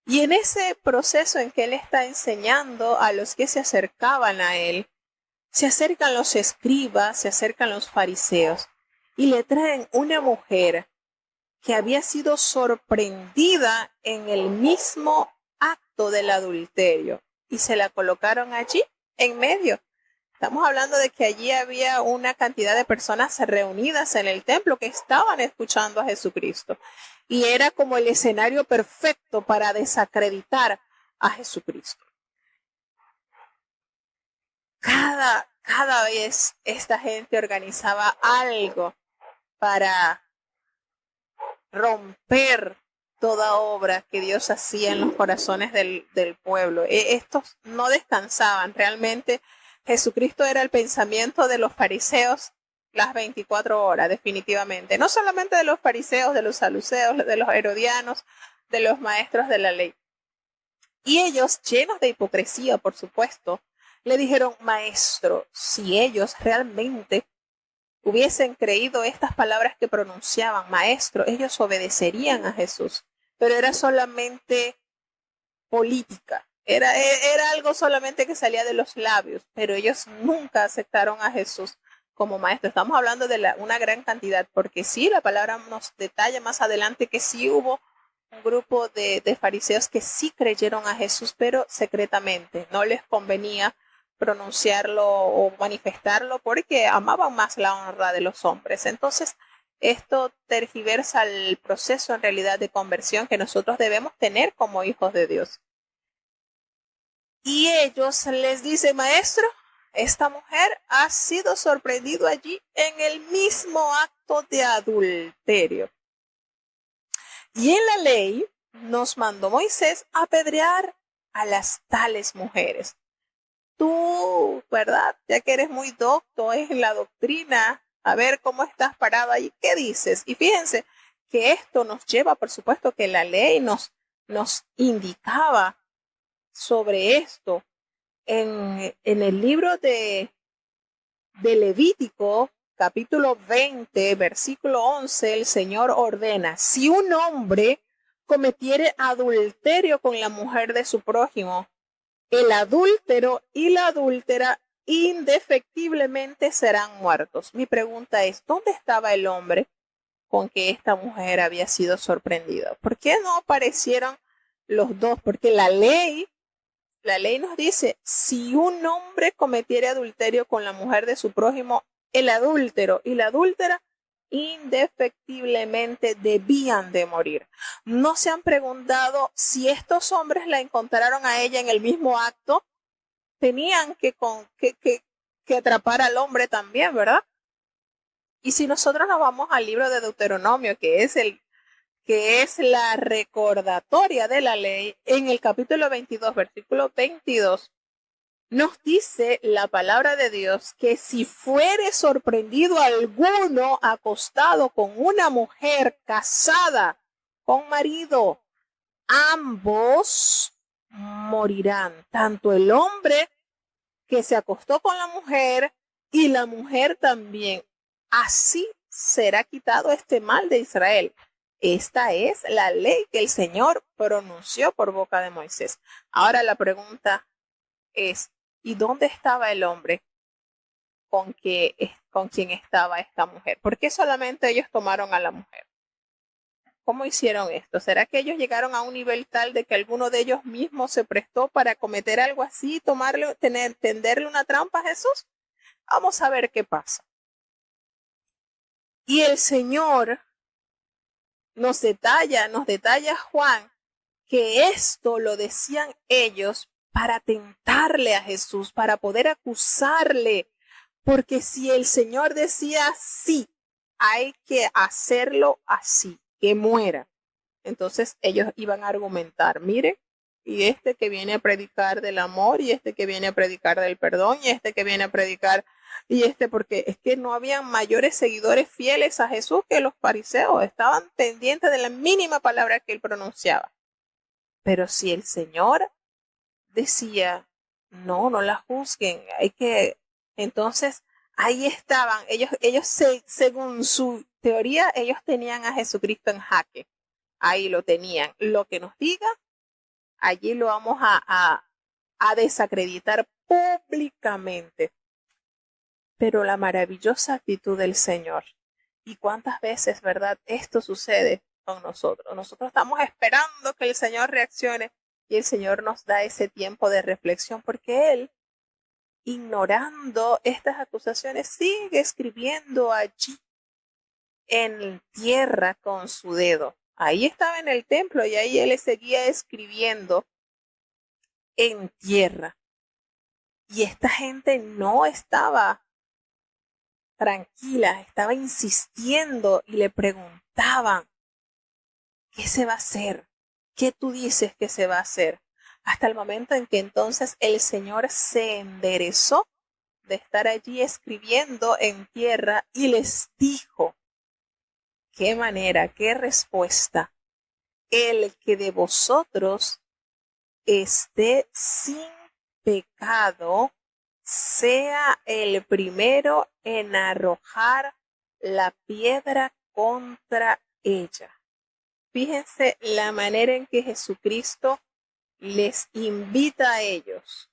Y en ese proceso en que Él está enseñando a los que se acercaban a Él, se acercan los escribas, se acercan los fariseos y le traen una mujer que había sido sorprendida en el mismo acto del adulterio y se la colocaron allí en medio. Estamos hablando de que allí había una cantidad de personas reunidas en el templo que estaban escuchando a Jesucristo y era como el escenario perfecto para desacreditar a Jesucristo. Cada vez esta gente organizaba algo para romper toda obra que Dios hacía en los corazones del pueblo. Estos no descansaban. Realmente Jesucristo era el pensamiento de los fariseos las 24 horas, definitivamente. No solamente de los fariseos, de los saduceos, de los herodianos, de los maestros de la ley. Y ellos, llenos de hipocresía, por supuesto, le dijeron: maestro, si ellos realmente hubiesen creído estas palabras que pronunciaban, maestro, ellos obedecerían a Jesús. Pero era solamente política, era algo solamente que salía de los labios, pero ellos nunca aceptaron a Jesús como maestro. Estamos hablando de una gran cantidad, porque sí, la palabra nos detalla más adelante que sí hubo un grupo de fariseos que sí creyeron a Jesús, pero secretamente. No les convenía pronunciarlo o manifestarlo porque amaban más la honra de los hombres. Entonces, esto tergiversa el proceso en realidad de conversión que nosotros debemos tener como hijos de Dios. Y ellos les dicen, maestro, esta mujer ha sido sorprendida allí en el mismo acto de adulterio. Y en la ley nos mandó Moisés apedrear a las tales mujeres. Tú, ¿verdad? Ya que eres muy docto en la doctrina, a ver cómo estás parado ahí, ¿qué dices? Y fíjense que esto nos lleva, por supuesto, que la ley nos indicaba sobre esto. En el libro de Levítico, capítulo 20, versículo 11, el Señor ordena, si un hombre cometiere adulterio con la mujer de su prójimo, el adúltero y la adúltera indefectiblemente serán muertos. Mi pregunta es, ¿dónde estaba el hombre con que esta mujer había sido sorprendida? ¿Por qué no aparecieron los dos? Porque la ley nos dice, si un hombre cometiere adulterio con la mujer de su prójimo, el adúltero y la adúltera indefectiblemente debían de morir. ¿No se han preguntado si estos hombres la encontraron a ella en el mismo acto? Tenían que atrapar al hombre también, ¿verdad? Y si nosotros nos vamos al libro de Deuteronomio, que es la recordatoria de la ley, en el capítulo 22, versículo 22, nos dice la palabra de Dios que si fuere sorprendido alguno acostado con una mujer casada con marido, ambos morirán, tanto el hombre que se acostó con la mujer y la mujer también. Así será quitado este mal de Israel. Esta es la ley que el Señor pronunció por boca de Moisés. Ahora la pregunta es, ¿y dónde estaba el hombre con quien estaba esta mujer? ¿Por qué solamente ellos tomaron a la mujer? ¿Cómo hicieron esto? ¿Será que ellos llegaron a un nivel tal de que alguno de ellos mismos se prestó para cometer algo así, tenderle una trampa a Jesús? Vamos a ver qué pasa. Y el Señor nos detalla Juan que esto lo decían ellos para tentarle a Jesús, para poder acusarle, porque si el Señor decía sí, hay que hacerlo así, que muera. Entonces ellos iban a argumentar, mire, y este que viene a predicar del amor, y este que viene a predicar del perdón, y este que viene a predicar, porque es que no habían mayores seguidores fieles a Jesús que los fariseos, estaban pendientes de la mínima palabra que él pronunciaba. Pero si el Señor decía, no la juzguen, entonces ahí estaban, ellos según su teoría, ellos tenían a Jesucristo en jaque. Ahí lo tenían. Lo que nos diga, allí lo vamos a desacreditar públicamente. Pero la maravillosa actitud del Señor. ¿Y cuántas veces, verdad, esto sucede con nosotros? Nosotros estamos esperando que el Señor reaccione y el Señor nos da ese tiempo de reflexión porque Él, ignorando estas acusaciones, sigue escribiendo allí en tierra con su dedo. Ahí estaba en el templo y ahí él seguía escribiendo en tierra. Y esta gente no estaba tranquila, estaba insistiendo y le preguntaban, ¿qué se va a hacer? ¿Qué tú dices que se va a hacer? Hasta el momento en que entonces el Señor se enderezó de estar allí escribiendo en tierra y les dijo, ¿qué manera, qué respuesta? El que de vosotros esté sin pecado, sea el primero en arrojar la piedra contra ella. Fíjense la manera en que Jesucristo les invita a ellos.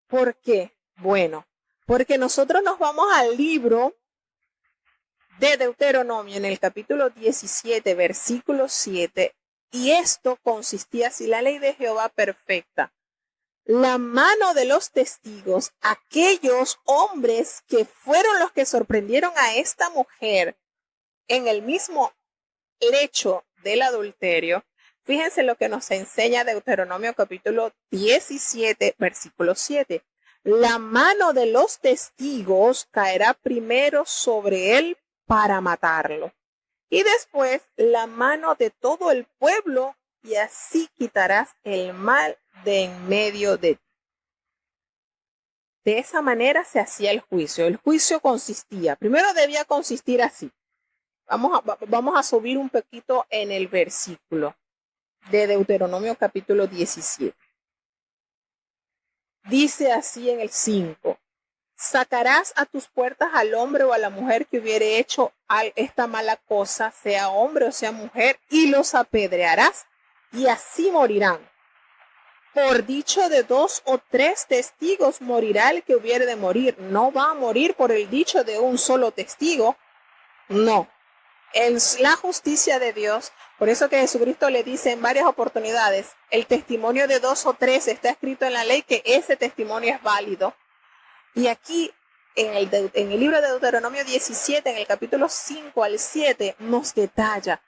¿Por qué? Bueno, Porque nosotros nos vamos al libro de Deuteronomio en el capítulo 17, versículo 7, y esto consistía así: la ley de Jehová perfecta. La mano de los testigos, aquellos hombres que fueron los que sorprendieron a esta mujer en el mismo lecho del adulterio. Fíjense lo que nos enseña Deuteronomio capítulo 17, versículo 7. La mano de los testigos caerá primero sobre él para matarlo, y después la mano de todo el pueblo, y así quitarás el mal de en medio de ti. De esa manera se hacía el juicio. El juicio consistía, primero debía consistir así. Vamos a subir un poquito en el versículo de Deuteronomio capítulo 17. Dice así en el 5: sacarás a tus puertas al hombre o a la mujer que hubiere hecho esta mala cosa, sea hombre o sea mujer, y los apedrearás, y así morirán. Por dicho de 2 o 3 testigos morirá el que hubiere de morir. No va a morir por el dicho de un solo testigo. No. Es la justicia de Dios. Por eso que Jesucristo le dice en varias oportunidades: el testimonio de 2 o 3 está escrito en la ley, que ese testimonio es válido. Y aquí en el libro de Deuteronomio 17, en el capítulo 5 al 7, nos detalla: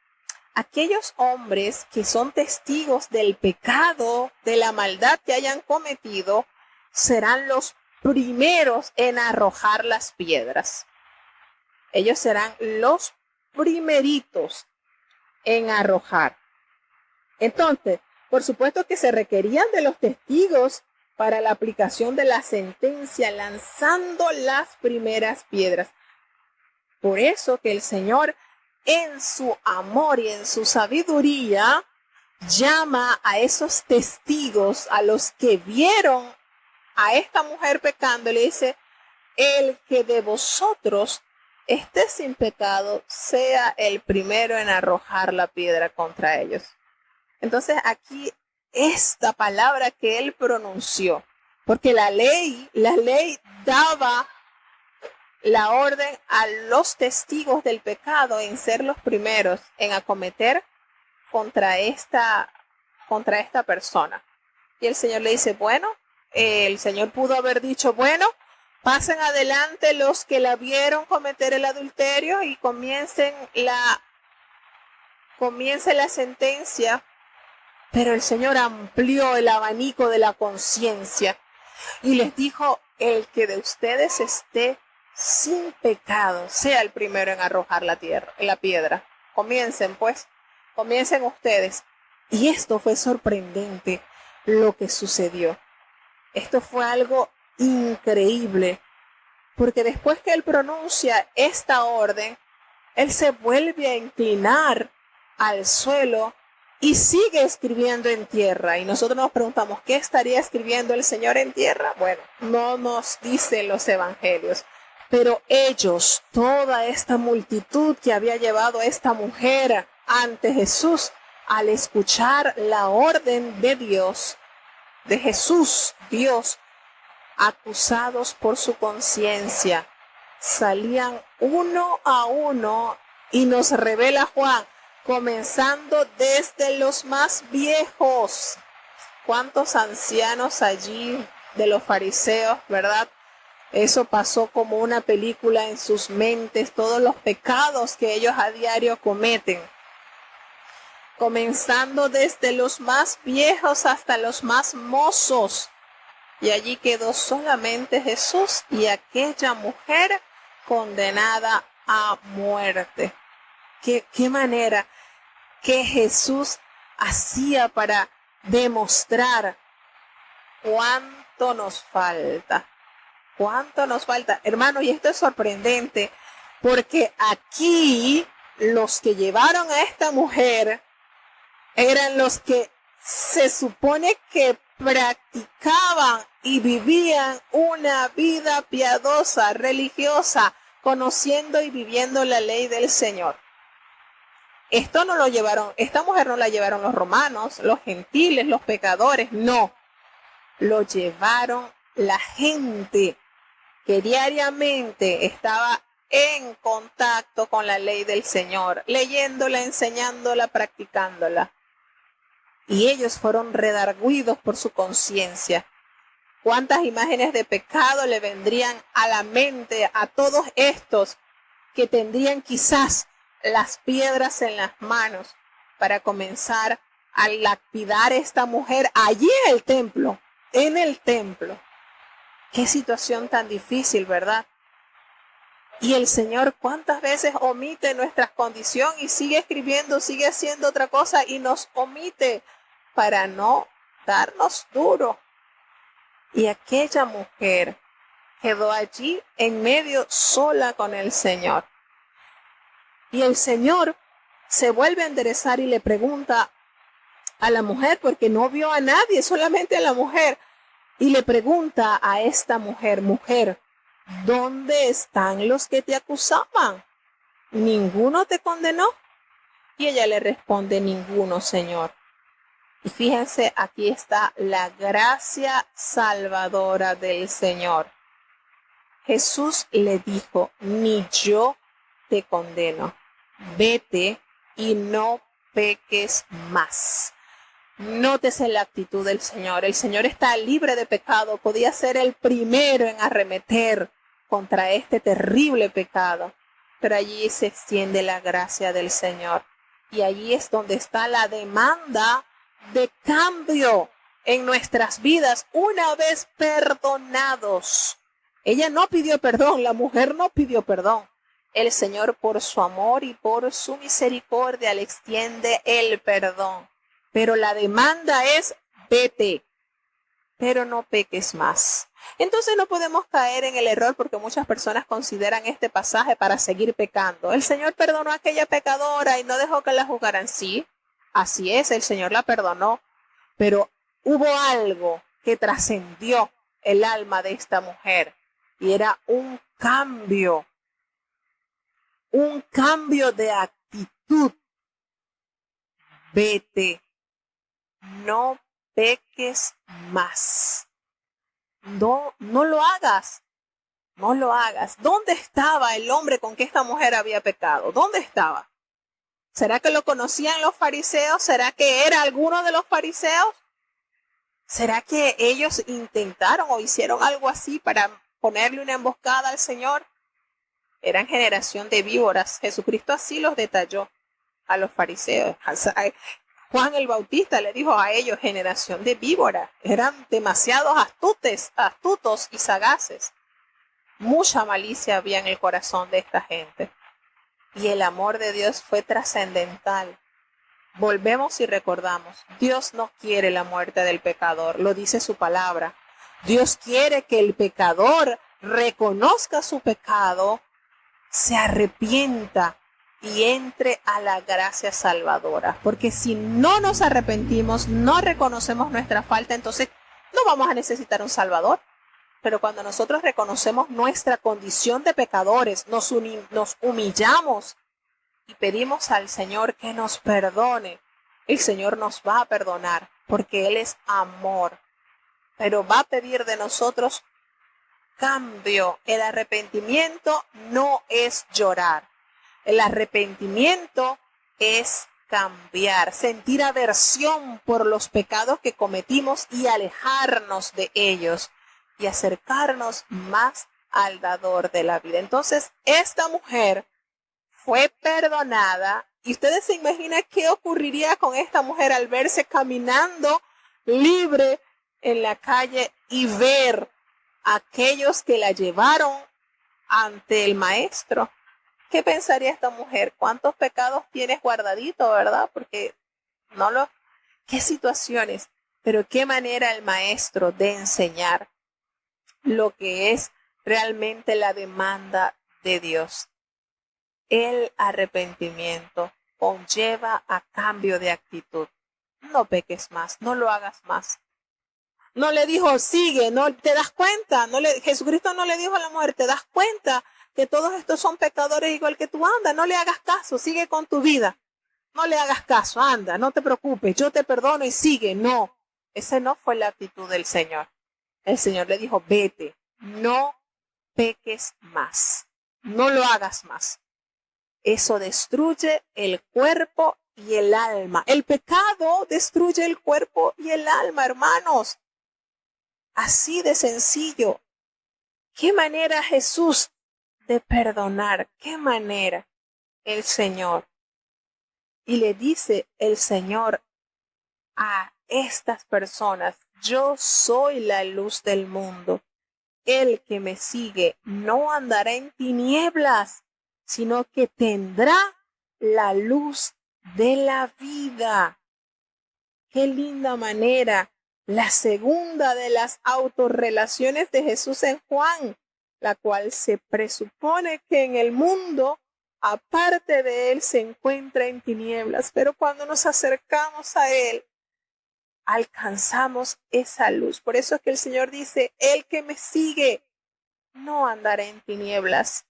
aquellos hombres que son testigos del pecado, de la maldad que hayan cometido, serán los primeros en arrojar las piedras. Ellos serán los primeritos en arrojar. Entonces, por supuesto que se requerían de los testigos para la aplicación de la sentencia, lanzando las primeras piedras. Por eso que el Señor, en su amor y en su sabiduría, llama a esos testigos, a los que vieron a esta mujer pecando, y le dice: el que de vosotros esté sin pecado, sea el primero en arrojar la piedra contra ellos. Entonces aquí esta palabra que él pronunció, porque la ley daba la orden a los testigos del pecado en ser los primeros en acometer contra esta persona. Y el Señor le dice: bueno, el Señor pudo haber dicho: bueno, pasen adelante los que la vieron cometer el adulterio y comience la sentencia. Pero el Señor amplió el abanico de la conciencia y les dijo: el que de ustedes esté sin pecado, sea el primero en arrojar la piedra. Comiencen ustedes. Y esto fue sorprendente lo que sucedió. Esto fue algo increíble, porque después que él pronuncia esta orden, él se vuelve a inclinar al suelo y sigue escribiendo en tierra. Y nosotros nos preguntamos: ¿qué estaría escribiendo el Señor en tierra? Bueno, no nos dicen los evangelios, pero ellos, toda esta multitud que había llevado a esta mujer ante Jesús, al escuchar la orden de Dios, de Jesús, Dios, acusados por su conciencia, salían uno a uno, y nos revela Juan, comenzando desde los más viejos. ¿Cuántos ancianos allí de los fariseos, verdad? Eso pasó como una película en sus mentes, todos los pecados que ellos a diario cometen. Comenzando desde los más viejos hasta los más mozos. Y allí quedó solamente Jesús y aquella mujer condenada a muerte. ¿Qué manera que Jesús hacía para demostrar cuánto nos falta? ¿Cuánto nos falta? Hermano, y esto es sorprendente, porque aquí los que llevaron a esta mujer eran los que se supone que practicaban y vivían una vida piadosa, religiosa, conociendo y viviendo la ley del Señor. Esta mujer no la llevaron los romanos, los gentiles, los pecadores, no. Lo llevaron la gente que diariamente estaba en contacto con la ley del Señor, leyéndola, enseñándola, practicándola. Y ellos fueron redarguidos por su conciencia. ¿Cuántas imágenes de pecado le vendrían a la mente a todos estos que tendrían quizás las piedras en las manos para comenzar a lapidar a esta mujer allí en el templo? Qué situación tan difícil, ¿verdad? Y el Señor cuántas veces omite nuestra condición y sigue escribiendo, sigue haciendo otra cosa y nos omite para no darnos duro. Y aquella mujer quedó allí en medio sola con el Señor. Y el Señor se vuelve a enderezar y le pregunta a la mujer, porque no vio a nadie, solamente a la mujer. Y le pregunta a esta mujer, mujer, ¿dónde están los que te acusaban? ¿Ninguno te condenó? Y ella le responde, ninguno, Señor. Y fíjense, aquí está la gracia salvadora del Señor. Jesús le dijo, ni yo te condeno. Vete y no peques más. Nótese la actitud del Señor. El Señor está libre de pecado. Podía ser el primero en arremeter contra este terrible pecado. Pero allí se extiende la gracia del Señor. Y allí es donde está la demanda de cambio en nuestras vidas una vez perdonados. Ella no pidió perdón, la mujer no pidió perdón. El Señor por su amor y por su misericordia le extiende el perdón. Pero la demanda es vete, pero no peques más. Entonces no podemos caer en el error porque muchas personas consideran este pasaje para seguir pecando. El Señor perdonó a aquella pecadora y no dejó que la juzgaran. Sí, así es, el Señor la perdonó, pero hubo algo que trascendió el alma de esta mujer y era un cambio de actitud. Vete, no peques más. No lo hagas. No lo hagas. ¿Dónde estaba el hombre con que esta mujer había pecado? ¿Dónde estaba? ¿Será que lo conocían los fariseos? ¿Será que era alguno de los fariseos? ¿Será que ellos intentaron o hicieron algo así para ponerle una emboscada al Señor? Eran generación de víboras. Jesucristo así los detalló a los fariseos. Juan el Bautista le dijo a ellos generación de víboras. Eran demasiados astutos y sagaces. Mucha malicia había en el corazón de esta gente. Y el amor de Dios fue trascendental. Volvemos y recordamos, Dios no quiere la muerte del pecador, lo dice su palabra. Dios quiere que el pecador reconozca su pecado, se arrepienta y entre a la gracia salvadora. Porque si no nos arrepentimos, no reconocemos nuestra falta, entonces no vamos a necesitar un salvador. Pero cuando nosotros reconocemos nuestra condición de pecadores, nos humillamos y pedimos al Señor que nos perdone, el Señor nos va a perdonar porque Él es amor. Pero va a pedir de nosotros cambio. El arrepentimiento no es llorar. El arrepentimiento es cambiar, sentir aversión por los pecados que cometimos y alejarnos de ellos y acercarnos más al dador de la vida. Entonces, esta mujer fue perdonada y ustedes se imaginan qué ocurriría con esta mujer al verse caminando libre en la calle y ver a aquellos que la llevaron ante el maestro. ¿Qué pensaría esta mujer? ¿Cuántos pecados tienes guardadito, verdad? Porque qué situaciones, pero qué manera el maestro de enseñar lo que es realmente la demanda de Dios. El arrepentimiento conlleva a cambio de actitud. No peques más, no lo hagas más. No le dijo, sigue, no te das cuenta. Jesucristo no le dijo a la mujer, te das cuenta que todos estos son pecadores igual que tú, anda, no le hagas caso, sigue con tu vida. No le hagas caso, anda, no te preocupes, yo te perdono y sigue. No, esa no fue la actitud del Señor. El Señor le dijo, vete, no peques más. No lo hagas más. Eso destruye el cuerpo y el alma. El pecado destruye el cuerpo y el alma, hermanos. Así de sencillo. ¿Qué manera Jesús de perdonar? ¿Qué manera el Señor? Y le dice el Señor a estas personas: yo soy la luz del mundo. El que me sigue no andará en tinieblas, sino que tendrá la luz de la vida. Qué linda manera. La segunda de las autorrelaciones de Jesús en Juan, la cual se presupone que en el mundo, aparte de él, se encuentra en tinieblas. Pero cuando nos acercamos a él, alcanzamos esa luz. Por eso es que el Señor dice: el que me sigue no andará en tinieblas,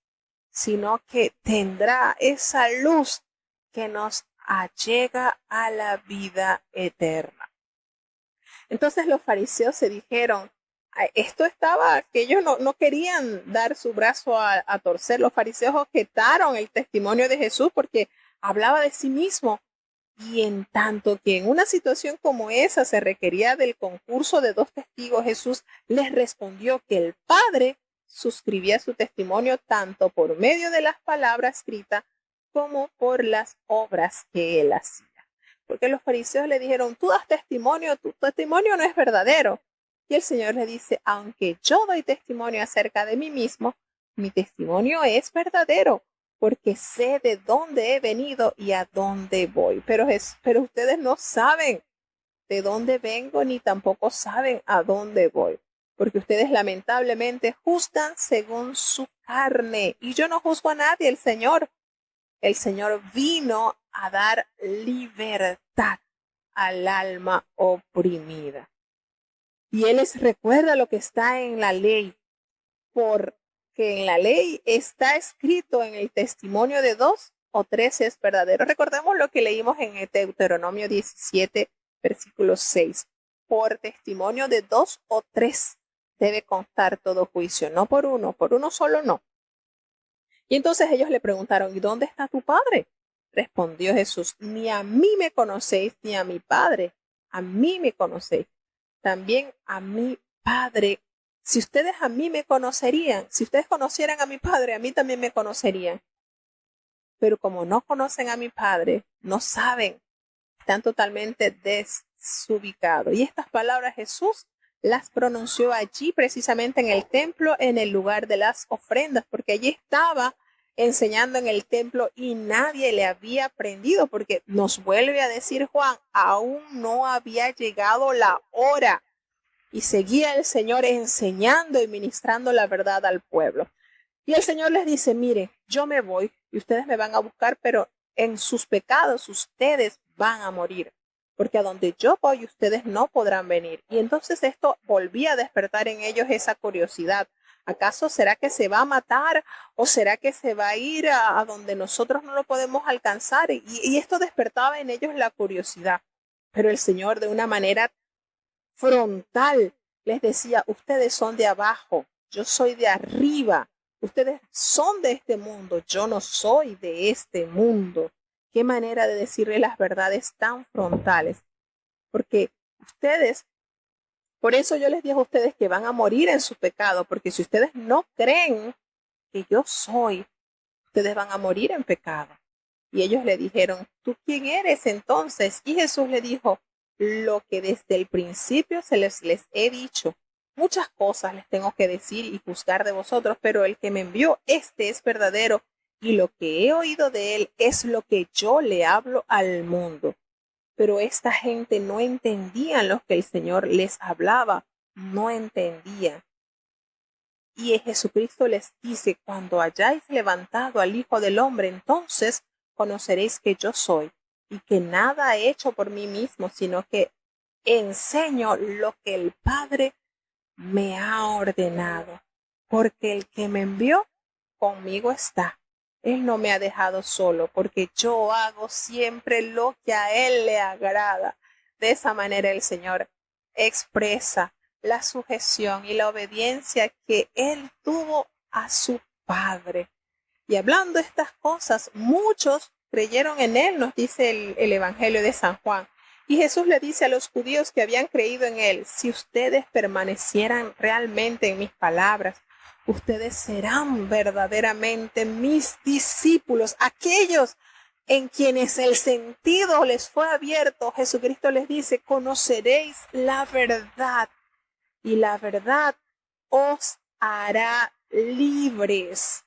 sino que tendrá esa luz que nos allega a la vida eterna. Entonces los fariseos se dijeron, esto estaba, que ellos no querían dar su brazo a torcer. Los fariseos objetaron el testimonio de Jesús porque hablaba de sí mismo. Y en tanto que en una situación como esa se requería del concurso de 2 testigos, Jesús les respondió que el Padre suscribía su testimonio tanto por medio de las palabras escritas como por las obras que él hacía. Porque los fariseos le dijeron: tú das testimonio, tu testimonio no es verdadero. Y el Señor le dice: aunque yo doy testimonio acerca de mí mismo, mi testimonio es verdadero, porque sé de dónde he venido y a dónde voy. Pero ustedes no saben de dónde vengo, ni tampoco saben a dónde voy, porque ustedes lamentablemente juzgan según su carne. Y yo no juzgo a nadie. El Señor vino a dar libertad al alma oprimida. Y Él les recuerda lo que está en la ley, porque en la ley está escrito: en el testimonio de 2 o 3 es verdadero. Recordemos lo que leímos en Deuteronomio 17, versículo 6. Por testimonio de 2 o 3 debe constar todo juicio, no por uno solo no. Y entonces ellos le preguntaron: ¿y dónde está tu Padre? Respondió Jesús: ni a mí me conocéis, ni a mi Padre. A mí me conocéis. También a mi Padre. Si ustedes a mí me conocerían, si ustedes conocieran a mi Padre, a mí también me conocerían. Pero como no conocen a mi Padre, no saben, están totalmente desubicados. Y estas palabras Jesús las pronunció allí, precisamente en el templo, en el lugar de las ofrendas, porque allí estaba enseñando en el templo y nadie le había aprendido, porque nos vuelve a decir Juan: aún no había llegado la hora. Y seguía el Señor enseñando y ministrando la verdad al pueblo. Y el Señor les dice: mire, yo me voy y ustedes me van a buscar, pero en sus pecados ustedes van a morir, porque a donde yo voy ustedes no podrán venir. Y entonces esto volvía a despertar en ellos esa curiosidad. ¿Acaso será que se va a matar o será que se va a ir a donde nosotros no lo podemos alcanzar? Y esto despertaba en ellos la curiosidad. Pero el Señor, de una manera frontal, les decía: ustedes son de abajo, yo soy de arriba. Ustedes son de este mundo, yo no soy de este mundo. Qué manera de decirle las verdades tan frontales. Porque ustedes, por eso yo les digo a ustedes que van a morir en su pecado, porque si ustedes no creen que yo soy, ustedes van a morir en pecado. Y ellos le dijeron: ¿tú quién eres entonces? Y Jesús le dijo: lo que desde el principio les he dicho. Muchas cosas les tengo que decir y juzgar de vosotros, pero el que me envió, este es verdadero, y lo que he oído de él es lo que yo le hablo al mundo. Pero esta gente no entendía lo que el Señor les hablaba, no entendía. Y Jesucristo les dice: cuando hayáis levantado al Hijo del Hombre, entonces conoceréis que yo soy, y que nada he hecho por mí mismo, sino que enseño lo que el Padre me ha ordenado, porque el que me envió conmigo está. Él no me ha dejado solo, porque yo hago siempre lo que a Él le agrada. De esa manera el Señor expresa la sujeción y la obediencia que Él tuvo a su Padre. Y hablando estas cosas, muchos creyeron en él, nos dice el Evangelio de San Juan. Y Jesús le dice a los judíos que habían creído en él: si ustedes permanecieran realmente en mis palabras, ustedes serán verdaderamente mis discípulos, aquellos en quienes el sentido les fue abierto. Jesucristo les dice: conoceréis la verdad y la verdad os hará libres.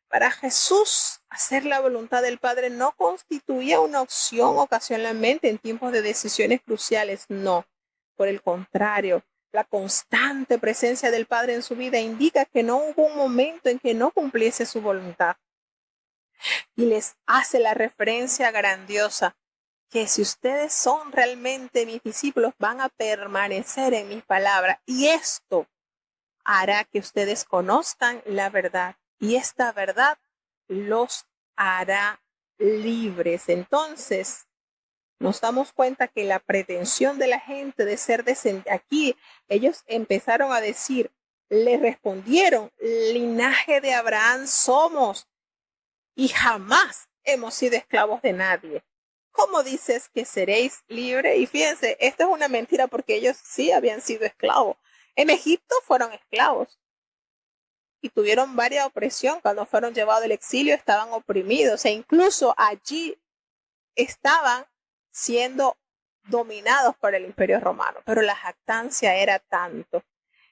Para Jesús, hacer la voluntad del Padre no constituía una opción ocasionalmente en tiempos de decisiones cruciales, no. Por el contrario, la constante presencia del Padre en su vida indica que no hubo un momento en que no cumpliese su voluntad. Y les hace la referencia grandiosa: que si ustedes son realmente mis discípulos, van a permanecer en mis palabras. Y esto hará que ustedes conozcan la verdad. Y esta verdad los hará libres. Entonces, nos damos cuenta que la pretensión de la gente de ser descendientes, aquí ellos empezaron a decir, le respondieron: linaje de Abraham somos y jamás hemos sido esclavos de nadie. ¿Cómo dices que seréis libres? Y fíjense, esto es una mentira, porque ellos sí habían sido esclavos. En Egipto fueron esclavos y tuvieron varias opresión. Cuando fueron llevados al exilio estaban oprimidos e incluso allí estaban siendo dominados por el Imperio Romano. Pero la jactancia era tanto.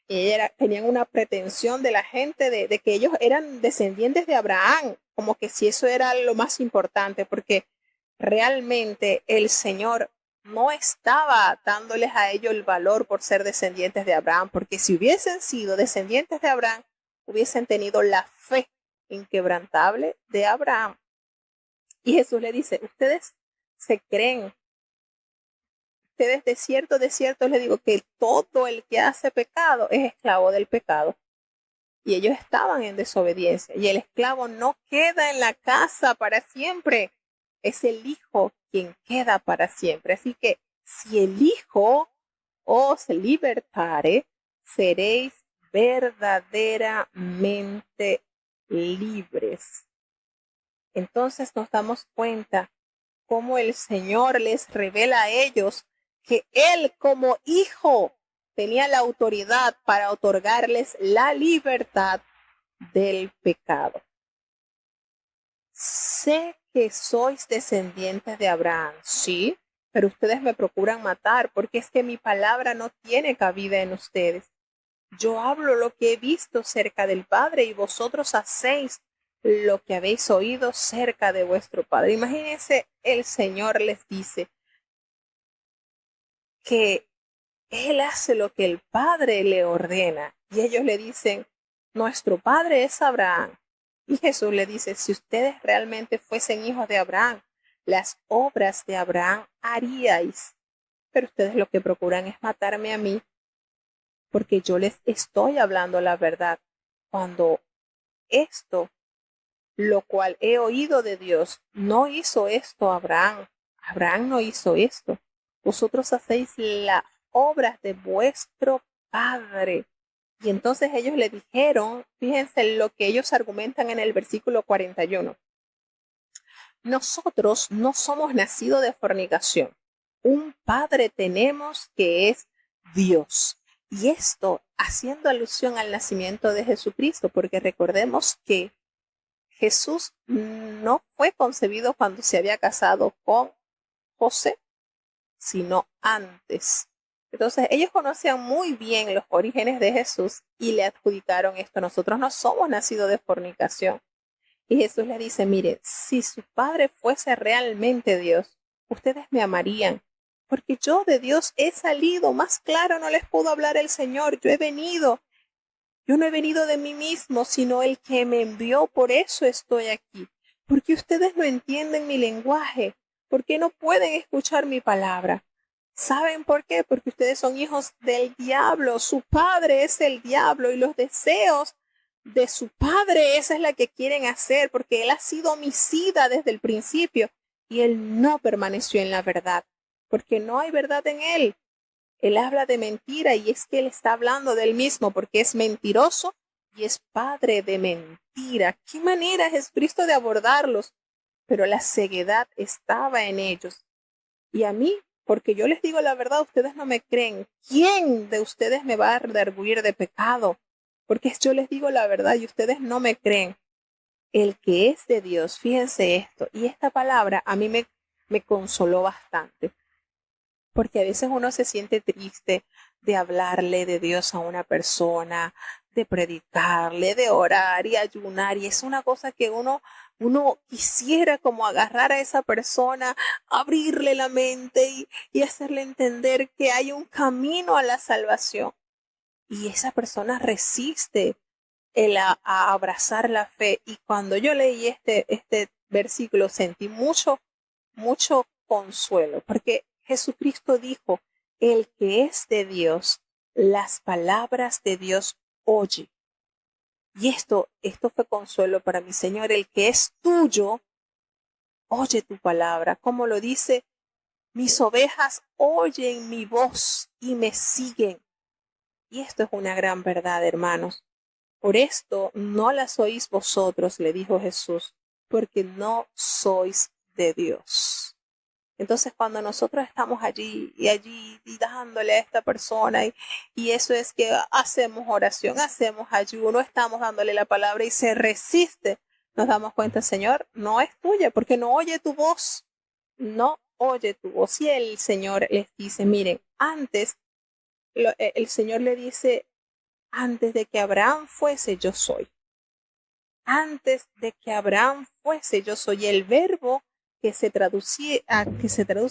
Y tenían una pretensión de la gente de que ellos eran descendientes de Abraham, como que si eso era lo más importante, porque realmente el Señor no estaba dándoles a ellos el valor por ser descendientes de Abraham, porque si hubiesen sido descendientes de Abraham, hubiesen tenido la fe inquebrantable de Abraham. Y Jesús le dice: ustedes se creen, ustedes de cierto les digo que todo el que hace pecado es esclavo del pecado. Y ellos estaban en desobediencia. Y el esclavo no queda en la casa para siempre. Es el Hijo quien queda para siempre. Así que si el Hijo os libertare, seréis verdaderamente libres. Entonces nos damos cuenta cómo el Señor les revela a ellos que Él como Hijo tenía la autoridad para otorgarles la libertad del pecado. Sé que sois descendientes de Abraham, sí, pero ustedes me procuran matar, porque es que mi palabra no tiene cabida en ustedes. Yo hablo lo que he visto cerca del Padre y vosotros hacéis lo que habéis oído cerca de vuestro Padre. Imagínense, el Señor les dice que Él hace lo que el Padre le ordena. Y ellos le dicen: nuestro Padre es Abraham. Y Jesús le dice: si ustedes realmente fuesen hijos de Abraham, las obras de Abraham haríais. Pero ustedes lo que procuran es matarme a mí, porque yo les estoy hablando la verdad. Cuando esto, lo cual he oído de Dios, no hizo esto Abraham. Abraham no hizo esto. Vosotros hacéis las obras de vuestro padre. Y entonces ellos le dijeron, fíjense lo que ellos argumentan en el versículo 41. Nosotros no somos nacidos de fornicación. Un padre tenemos que es Dios. Y esto haciendo alusión al nacimiento de Jesucristo, porque recordemos que Jesús no fue concebido cuando se había casado con José, sino antes. Entonces ellos conocían muy bien los orígenes de Jesús y le adjudicaron esto: nosotros no somos nacidos de fornicación. Y Jesús le dice: mire, si su padre fuese realmente Dios, ustedes me amarían, porque yo de Dios he salido. Más claro no les pudo hablar el Señor. Yo no he venido de mí mismo, sino el que me envió. Por eso estoy aquí, porque ustedes no entienden mi lenguaje, porque no pueden escuchar mi palabra. ¿Saben por qué? Porque ustedes son hijos del diablo. Su padre es el diablo y los deseos de su padre, esa es la que quieren hacer, porque él ha sido homicida desde el principio y él no permaneció en la verdad, porque no hay verdad en él. Él habla de mentira y es que él está hablando del mismo, porque es mentiroso y es padre de mentira. ¿Qué manera Jesucristo de abordarlos? Pero la ceguedad estaba en ellos. Y a mí, porque yo les digo la verdad, ustedes no me creen. ¿Quién de ustedes me va a redarguir de pecado? Porque yo les digo la verdad y ustedes no me creen. El que es de Dios, fíjense esto, y esta palabra a mí me consoló bastante, porque a veces uno se siente triste de hablarle de Dios a una persona, de predicarle, de orar y ayunar, y es una cosa que uno quisiera como agarrar a esa persona, abrirle la mente y hacerle entender que hay un camino a la salvación. Y esa persona resiste a abrazar la fe. Y cuando yo leí este versículo sentí mucho consuelo, porque Jesucristo dijo, el que es de Dios, las palabras de Dios oye. Y esto fue consuelo para mi Señor, el que es tuyo, oye tu palabra, como lo dice, mis ovejas oyen mi voz y me siguen. Y esto es una gran verdad, hermanos. Por esto no las oís vosotros, le dijo Jesús, porque no sois de Dios. Entonces, cuando nosotros estamos allí y dándole a esta persona, y eso es que hacemos oración, hacemos ayuno, estamos dándole la palabra y se resiste, nos damos cuenta, Señor, no es tuya, porque no oye tu voz, no oye tu voz. Y el Señor les dice, miren, antes, el Señor le dice, antes de que Abraham fuese, yo soy. Antes de que Abraham fuese, yo soy. El verbo que se traduce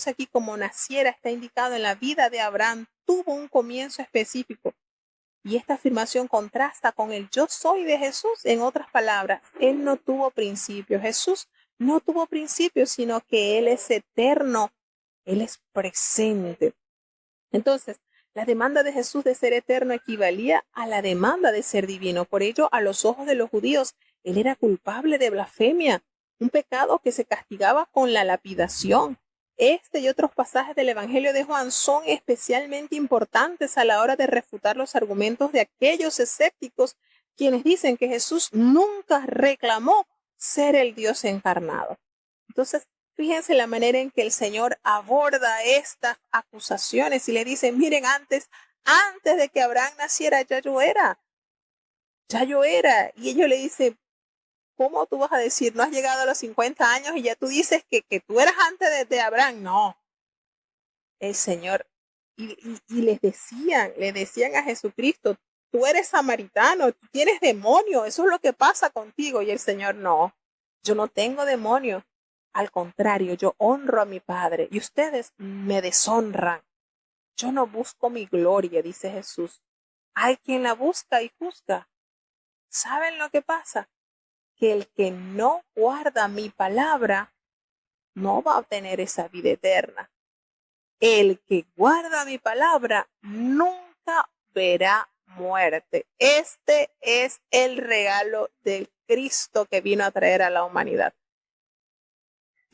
aquí como naciera está indicado en la vida de Abraham. Tuvo un comienzo específico. Y esta afirmación contrasta con el yo soy de Jesús. En otras palabras, él no tuvo principio. Jesús no tuvo principio, sino que él es eterno. Él es presente. Entonces, la demanda de Jesús de ser eterno equivalía a la demanda de ser divino. Por ello, a los ojos de los judíos, él era culpable de blasfemia, un pecado que se castigaba con la lapidación. Este y otros pasajes del Evangelio de Juan son especialmente importantes a la hora de refutar los argumentos de aquellos escépticos quienes dicen que Jesús nunca reclamó ser el Dios encarnado. Entonces, fíjense la manera en que el Señor aborda estas acusaciones y le dice, miren, antes de que Abraham naciera, ya yo era. Y ellos le dicen, ¿cómo tú vas a decir, no has llegado a los 50 años y ya tú dices que tú eras antes de Abraham? No, el Señor, y le decían a Jesucristo, tú eres samaritano, tú tienes demonio, eso es lo que pasa contigo. Y el Señor, no, yo no tengo demonio. Al contrario, yo honro a mi Padre y ustedes me deshonran. Yo no busco mi gloria, dice Jesús. Hay quien la busca y juzga. ¿Saben lo que pasa? Que el que no guarda mi palabra no va a obtener esa vida eterna. El que guarda mi palabra nunca verá muerte. Este es el regalo del Cristo que vino a traer a la humanidad.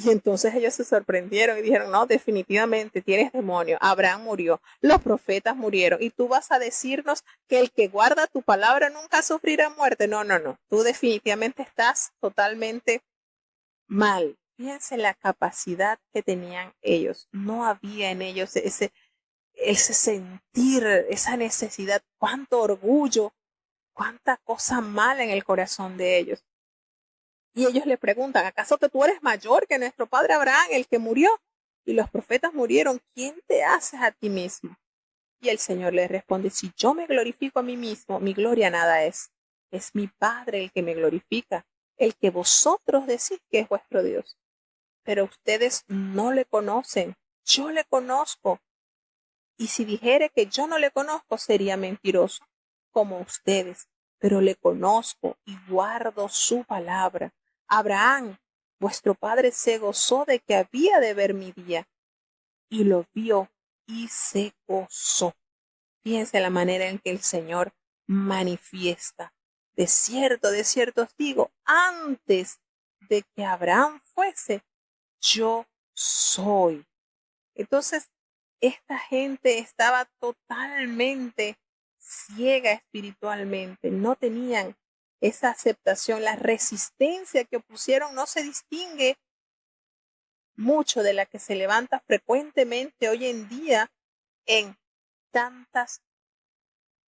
Y entonces ellos se sorprendieron y dijeron, no, definitivamente tienes demonio. Abraham murió, los profetas murieron y tú vas a decirnos que el que guarda tu palabra nunca sufrirá muerte. No. Tú definitivamente estás totalmente mal. Fíjense la capacidad que tenían ellos. No había en ellos ese sentir, esa necesidad, cuánto orgullo, cuánta cosa mala en el corazón de ellos. Y ellos le preguntan, ¿acaso que tú eres mayor que nuestro padre Abraham, el que murió? Y los profetas murieron, ¿quién te haces a ti mismo? Y el Señor les responde, si yo me glorifico a mí mismo, mi gloria nada es. Es mi Padre el que me glorifica, el que vosotros decís que es vuestro Dios. Pero ustedes no le conocen, yo le conozco. Y si dijere que yo no le conozco, sería mentiroso, como ustedes, pero le conozco y guardo su palabra. Abraham, vuestro padre, se gozó de que había de ver mi día, y lo vio y se gozó. Fíjense la manera en que el Señor manifiesta. De cierto os digo, antes de que Abraham fuese, yo soy. Entonces, esta gente estaba totalmente ciega espiritualmente, no tenían esa aceptación, la resistencia que opusieron no se distingue mucho de la que se levanta frecuentemente hoy en día en tantas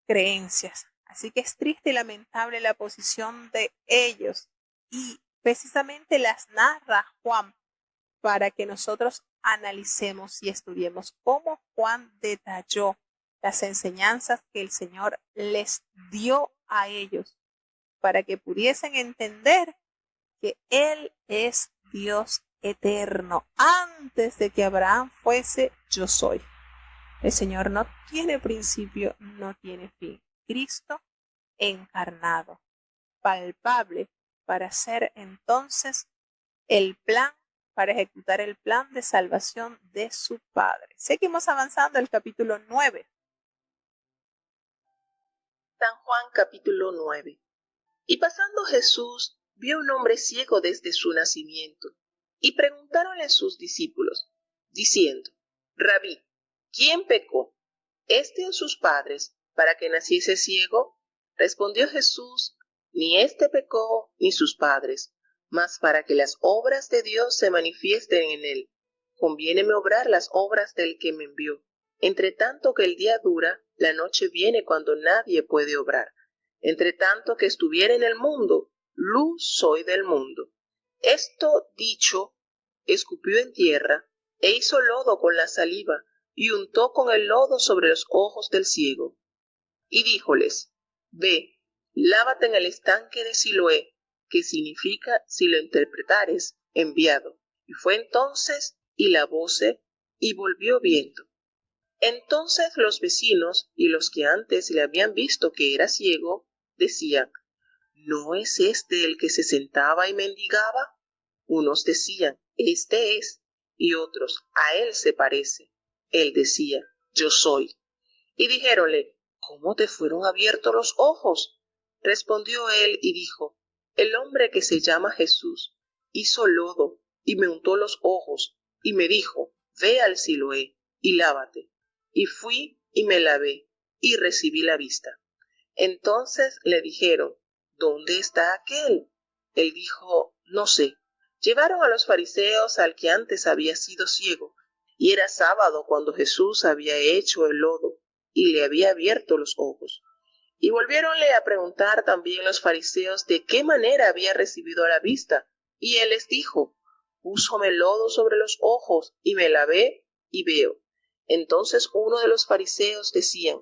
creencias. Así que es triste y lamentable la posición de ellos y precisamente las narra Juan para que nosotros analicemos y estudiemos cómo Juan detalló las enseñanzas que el Señor les dio a ellos para que pudiesen entender que Él es Dios eterno. Antes de que Abraham fuese, yo soy. El Señor no tiene principio, no tiene fin. Cristo encarnado, palpable, para hacer entonces el plan, para ejecutar el plan de salvación de su Padre. Seguimos avanzando al capítulo 9. San Juan capítulo 9. Y pasando Jesús, vio un hombre ciego desde su nacimiento, y preguntáronle sus discípulos, diciendo, Rabí, ¿quién pecó, éste o sus padres, para que naciese ciego? Respondió Jesús, ni éste pecó, ni sus padres, mas para que las obras de Dios se manifiesten en él. Conviéneme obrar las obras del que me envió. Entre tanto que el día dura, la noche viene cuando nadie puede obrar. Entre tanto que estuviera en el mundo, luz soy del mundo. Esto dicho, escupió en tierra, e hizo lodo con la saliva, y untó con el lodo sobre los ojos del ciego. Y díjoles, ve, lávate en el estanque de Siloé, que significa, si lo interpretares, enviado. Y fue entonces, y lavóse, y volvió viendo. Entonces los vecinos y los que antes le habían visto que era ciego, decían, ¿no es este el que se sentaba y mendigaba? Unos decían, este es, y otros, a él se parece. Él decía, yo soy. Y dijéronle, ¿cómo te fueron abiertos los ojos? Respondió él y dijo, el hombre que se llama Jesús hizo lodo y me untó los ojos y me dijo, ve al Siloé y lávate. Y fui y me lavé y recibí la vista. Entonces le dijeron, ¿dónde está aquel? Él dijo, no sé. Llevaron a los fariseos al que antes había sido ciego, y era sábado cuando Jesús había hecho el lodo y le había abierto los ojos. Y volviéronle a preguntar también los fariseos de qué manera había recibido la vista. Y él les dijo, púsome lodo sobre los ojos y me lavé y veo. Entonces uno de los fariseos decían,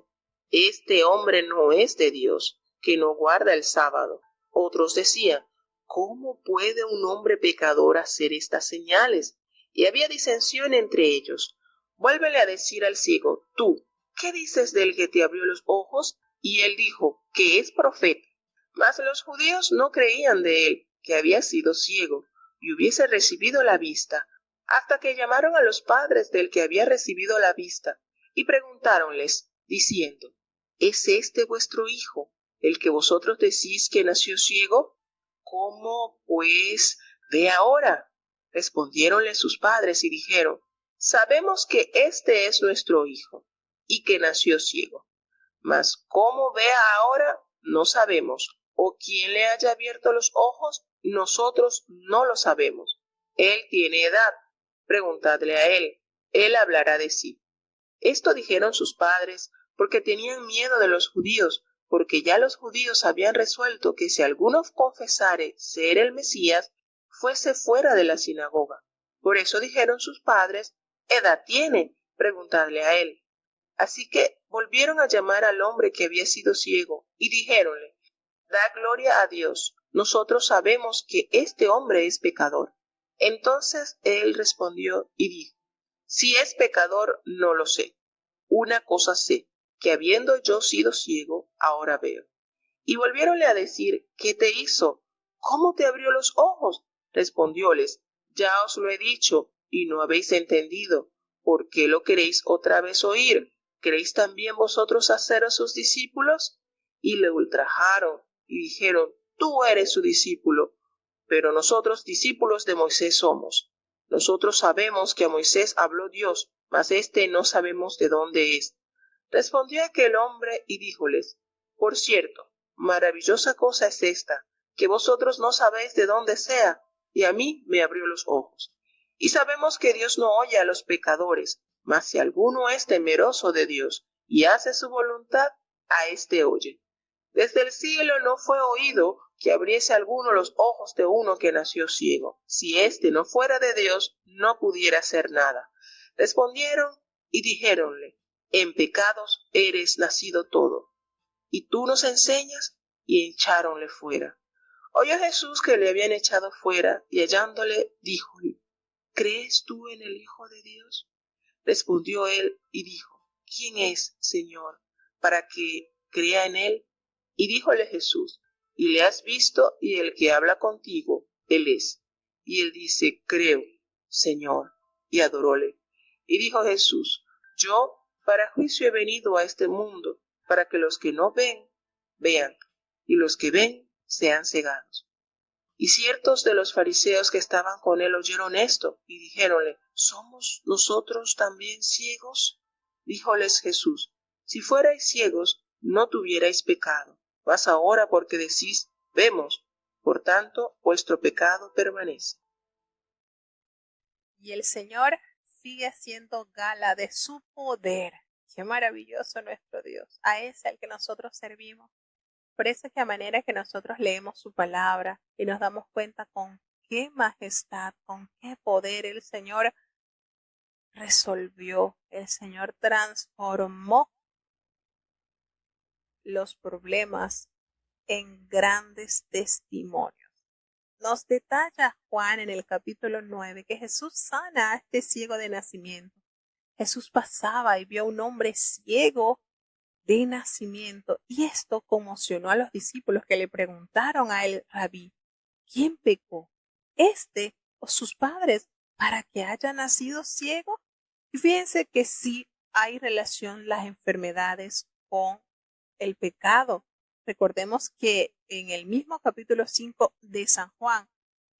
este hombre no es de Dios, que no guarda el sábado. Otros decían, ¿cómo puede un hombre pecador hacer estas señales? Y había disensión entre ellos. Vuélvele a decir al ciego, tú, ¿qué dices del que te abrió los ojos? Y él dijo, que es profeta. Mas los judíos no creían de él, que había sido ciego, y hubiese recibido la vista, hasta que llamaron a los padres del que había recibido la vista, y preguntáronles, diciendo, ¿es este vuestro hijo, el que vosotros decís que nació ciego? ¿Cómo, pues, ve ahora? Respondiéronle sus padres y dijeron, sabemos que este es nuestro hijo, y que nació ciego. Mas cómo vea ahora, no sabemos, o quién le haya abierto los ojos, nosotros no lo sabemos. Él tiene edad, preguntadle a él hablará de sí. Esto dijeron sus padres porque tenían miedo de los judíos, porque ya los judíos habían resuelto que si alguno confesare ser el Mesías, fuese fuera de la sinagoga. Por eso dijeron sus padres, ¿edad tiene? Preguntadle a él. Así que volvieron a llamar al hombre que había sido ciego, y dijéronle, da gloria a Dios, nosotros sabemos que este hombre es pecador. Entonces él respondió y dijo, si es pecador, no lo sé. Una cosa sé, que habiendo yo sido ciego, ahora veo. Y volviéronle a decir, ¿qué te hizo? ¿Cómo te abrió los ojos? Respondióles, ya os lo he dicho, y no habéis entendido. ¿Por qué lo queréis otra vez oír? ¿Queréis también vosotros haceros sus discípulos? Y le ultrajaron, y dijeron, tú eres su discípulo, pero nosotros discípulos de Moisés somos. Nosotros sabemos que a Moisés habló Dios, mas éste no sabemos de dónde es. Respondió aquel hombre y díjoles: Por cierto, maravillosa cosa es esta, que vosotros no sabéis de dónde sea, y a mí me abrió los ojos. Y sabemos que Dios no oye a los pecadores, mas si alguno es temeroso de Dios y hace su voluntad, a éste oye. Desde el cielo no fue oído que abriese alguno los ojos de uno que nació ciego. Si éste no fuera de Dios, no pudiera hacer nada. Respondieron y dijéronle: En pecados eres nacido todo, y tú nos enseñas. Y echáronle fuera. Oyó Jesús que le habían echado fuera, y hallándole, díjole: ¿Crees tú en el Hijo de Dios? Respondió él y dijo: ¿Quién es, Señor, para que crea en él? Y díjole Jesús: Y le has visto, y el que habla contigo, él es. Y él dice: Creo, Señor, y adoróle. Y dijo Jesús: Yo para juicio he venido a este mundo, para que los que no ven, vean, y los que ven, sean cegados. Y ciertos de los fariseos que estaban con él oyeron esto, y dijéronle: ¿Somos nosotros también ciegos? Díjoles Jesús: Si fuerais ciegos, no tuvierais pecado, mas ahora porque decís: Vemos, por tanto vuestro pecado permanece. Y el Señor sigue haciendo gala de su poder. Qué maravilloso nuestro Dios. A ese al que nosotros servimos. Por eso es que a manera que nosotros leemos su palabra y nos damos cuenta con qué majestad, con qué poder el Señor resolvió, el Señor transformó los problemas en grandes testimonios. Nos detalla Juan en el capítulo 9 que Jesús sana a este ciego de nacimiento. Jesús pasaba y vio a un hombre ciego de nacimiento, y esto conmocionó a los discípulos, que le preguntaron a él: Rabí, ¿quién pecó, este o sus padres, para que haya nacido ciego? Y fíjense que sí hay relación las enfermedades con el pecado. Recordemos que en el mismo capítulo 5 de San Juan,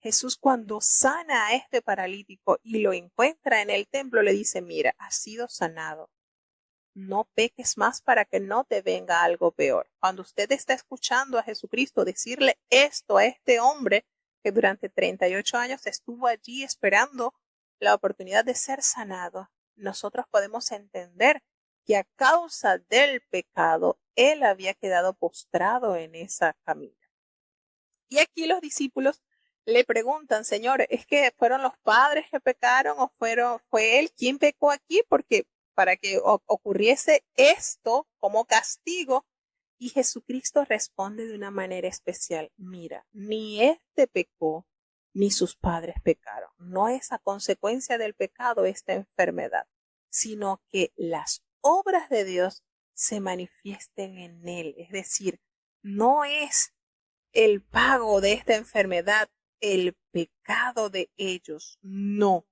Jesús, cuando sana a este paralítico y lo encuentra en el templo, le dice: Mira, has sido sanado. No peques más para que no te venga algo peor. Cuando usted está escuchando a Jesucristo decirle esto a este hombre que durante 38 años estuvo allí esperando la oportunidad de ser sanado, nosotros podemos entender que a causa del pecado él había quedado postrado en esa camilla. Y aquí los discípulos le preguntan: Señor, ¿es que fueron los padres que pecaron o fue él quien pecó aquí? Porque para que ocurriese esto como castigo. Y Jesucristo responde de una manera especial: mira, ni este pecó, ni sus padres pecaron. No es a consecuencia del pecado esta enfermedad, sino que las obras de Dios se manifiesten en él. Es decir, no es el pago de esta enfermedad el pecado de ellos. No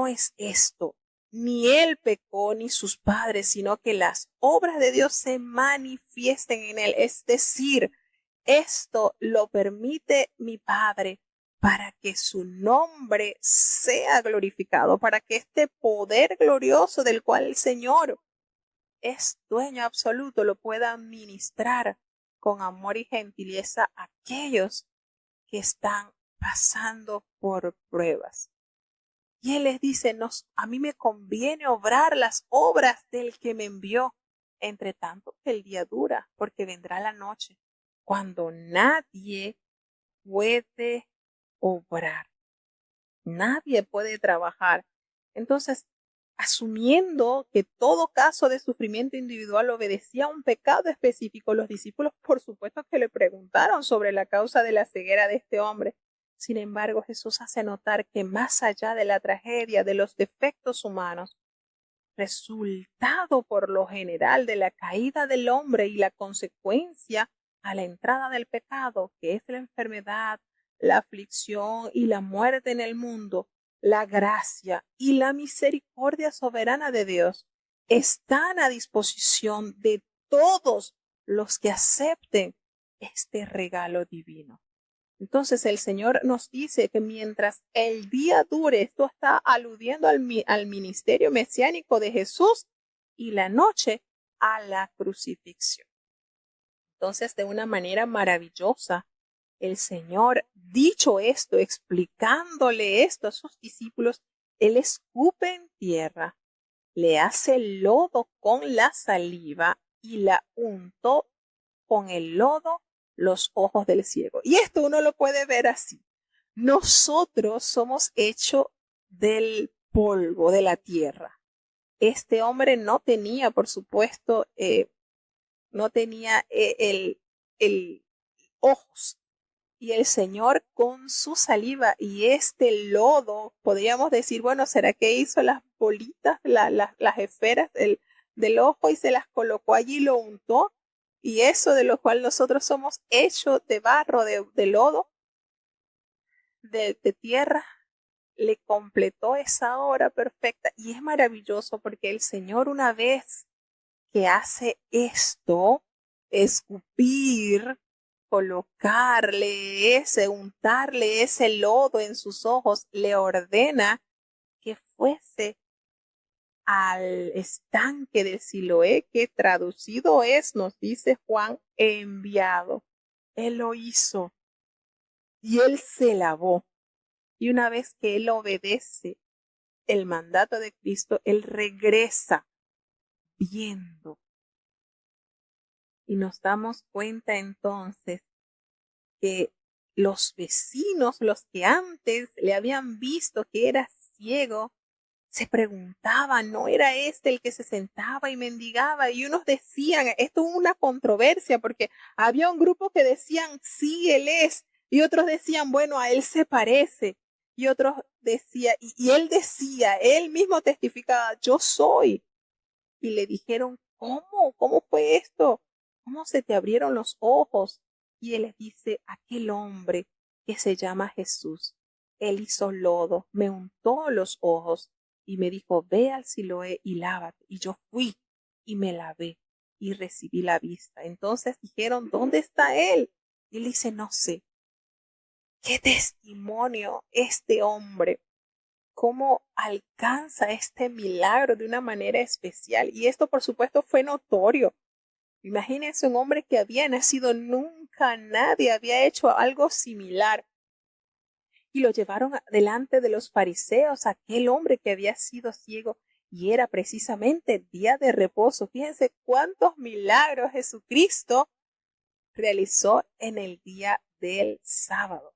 es esto. Ni él pecó ni sus padres, sino que las obras de Dios se manifiesten en él. Es decir, esto lo permite mi Padre para que su nombre sea glorificado, para que este poder glorioso del cual el Señor es dueño absoluto lo pueda administrar con amor y gentileza a aquellos que están pasando por pruebas. Y él les dice: a mí me conviene obrar las obras del que me envió, entre tanto que el día dura, porque vendrá la noche, cuando nadie puede obrar, nadie puede trabajar. Entonces, asumiendo que todo caso de sufrimiento individual obedecía a un pecado específico, los discípulos por supuesto que le preguntaron sobre la causa de la ceguera de este hombre. Sin embargo, Jesús hace notar que más allá de la tragedia, de los defectos humanos, resultado por lo general de la caída del hombre y la consecuencia a la entrada del pecado, que es la enfermedad, la aflicción y la muerte en el mundo, la gracia y la misericordia soberana de Dios están a disposición de todos los que acepten este regalo divino. Entonces el Señor nos dice que mientras el día dure, esto está aludiendo al ministerio mesiánico de Jesús, y la noche a la crucifixión. Entonces, de una manera maravillosa, el Señor, dicho esto, explicándole esto a sus discípulos, Él escupe en tierra, le hace lodo con la saliva y la untó con el lodo los ojos del ciego. Y esto uno lo puede ver así. Nosotros somos hechos del polvo de la tierra. Este hombre no tenía, por supuesto, no tenía el ojos. Y el Señor con su saliva y este lodo, podríamos decir, bueno, ¿será que hizo las bolitas, las esferas del ojo y se las colocó allí y lo untó? Y eso de lo cual nosotros somos hechos de barro, de lodo, de tierra, le completó esa obra perfecta. Y es maravilloso porque el Señor, una vez que hace esto, escupir, untarle ese lodo en sus ojos, le ordena que fuese al estanque de Siloé, que traducido es, nos dice Juan, enviado. Él lo hizo y él se lavó. Y una vez que él obedece el mandato de Cristo, él regresa viendo. Y nos damos cuenta entonces que los vecinos, los que antes le habían visto que era ciego, se preguntaban, ¿no era este el que se sentaba y mendigaba? Y unos decían, esto es una controversia, porque había un grupo que decían, sí, él es, y otros decían, bueno, a él se parece, y otros decían, y él decía, él mismo testificaba, yo soy. Y le dijeron, ¿cómo? ¿Cómo fue esto? ¿Cómo se te abrieron los ojos? Y él les dice, aquel hombre que se llama Jesús, él hizo lodo, me untó los ojos y me dijo, ve al Siloé y lávate. Y yo fui y me lavé y recibí la vista. Entonces dijeron, ¿dónde está él? Y él dice, no sé. ¿Qué testimonio este hombre? ¿Cómo alcanza este milagro de una manera especial? Y esto, por supuesto, fue notorio. Imagínense un hombre que había nacido, nunca nadie había hecho algo similar. Y lo llevaron delante de los fariseos, aquel hombre que había sido ciego, y era precisamente día de reposo. Fíjense cuántos milagros Jesucristo realizó en el día del sábado.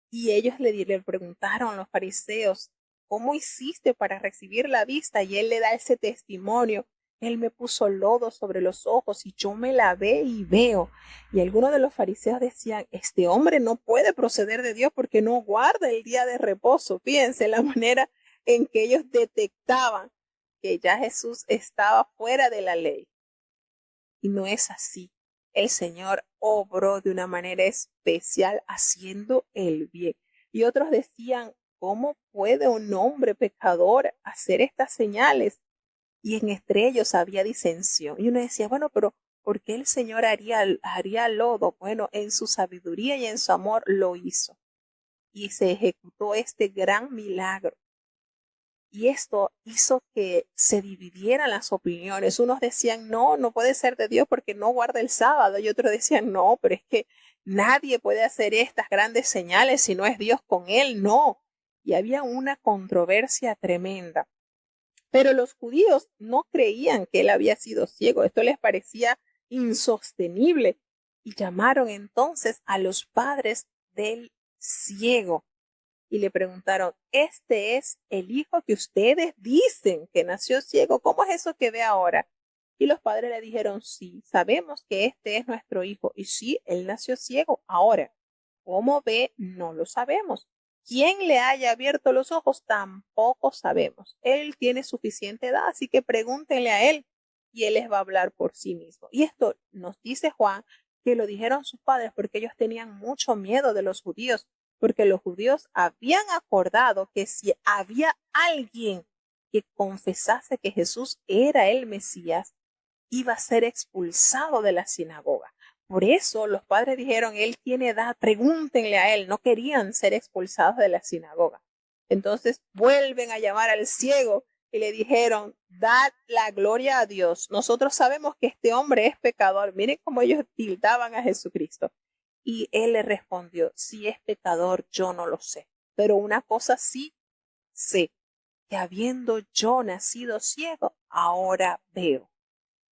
Y ellos le preguntaron a los fariseos, ¿cómo hiciste para recibir la vista? Y él le da ese testimonio. Él me puso lodo sobre los ojos y yo me lavé y veo. Y algunos de los fariseos decían, este hombre no puede proceder de Dios porque no guarda el día de reposo. Fíjense la manera en que ellos detectaban que ya Jesús estaba fuera de la ley. Y no es así. El Señor obró de una manera especial haciendo el bien. Y otros decían, ¿cómo puede un hombre pecador hacer estas señales? Y entre ellos había disensión. Y uno decía, bueno, pero ¿por qué el Señor haría lodo? Bueno, en su sabiduría y en su amor lo hizo. Y se ejecutó este gran milagro. Y esto hizo que se dividieran las opiniones. Unos decían, no, no puede ser de Dios porque no guarda el sábado. Y otros decían, no, pero es que nadie puede hacer estas grandes señales si no es Dios con él, no. Y había una controversia tremenda. Pero los judíos no creían que él había sido ciego. Esto les parecía insostenible. Y llamaron entonces a los padres del ciego. Y le preguntaron, ¿este es el hijo que ustedes dicen que nació ciego? ¿Cómo es eso que ve ahora? Y los padres le dijeron, sí, sabemos que este es nuestro hijo. Y sí, él nació ciego. Ahora, ¿cómo ve? No lo sabemos. ¿Quién le haya abierto los ojos? Tampoco sabemos. Él tiene suficiente edad, así que pregúntenle a él y él les va a hablar por sí mismo. Y esto nos dice Juan que lo dijeron sus padres porque ellos tenían mucho miedo de los judíos, porque los judíos habían acordado que si había alguien que confesase que Jesús era el Mesías, iba a ser expulsado de la sinagoga. Por eso los padres dijeron, él tiene edad, pregúntenle a él, no querían ser expulsados de la sinagoga. Entonces vuelven a llamar al ciego y le dijeron, dad la gloria a Dios. Nosotros sabemos que este hombre es pecador. Miren cómo ellos tildaban a Jesucristo. Y él le respondió, si es pecador, yo no lo sé. Pero una cosa sí sé, que habiendo yo nacido ciego, ahora veo.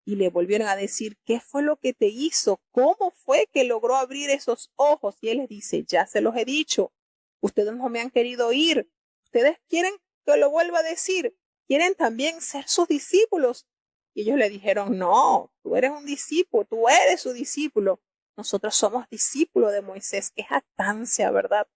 Y le volvieron a decir, ¿qué fue lo que te hizo? ¿Cómo fue que logró abrir esos ojos? Y él les dice, ya se los he dicho. Ustedes no me han querido oír. Ustedes quieren que lo vuelva a decir. Quieren también ser sus discípulos. Y ellos le dijeron, no, tú eres un discípulo, tú eres su discípulo. Nosotros somos discípulos de Moisés. Qué jactancia, ¿verdad?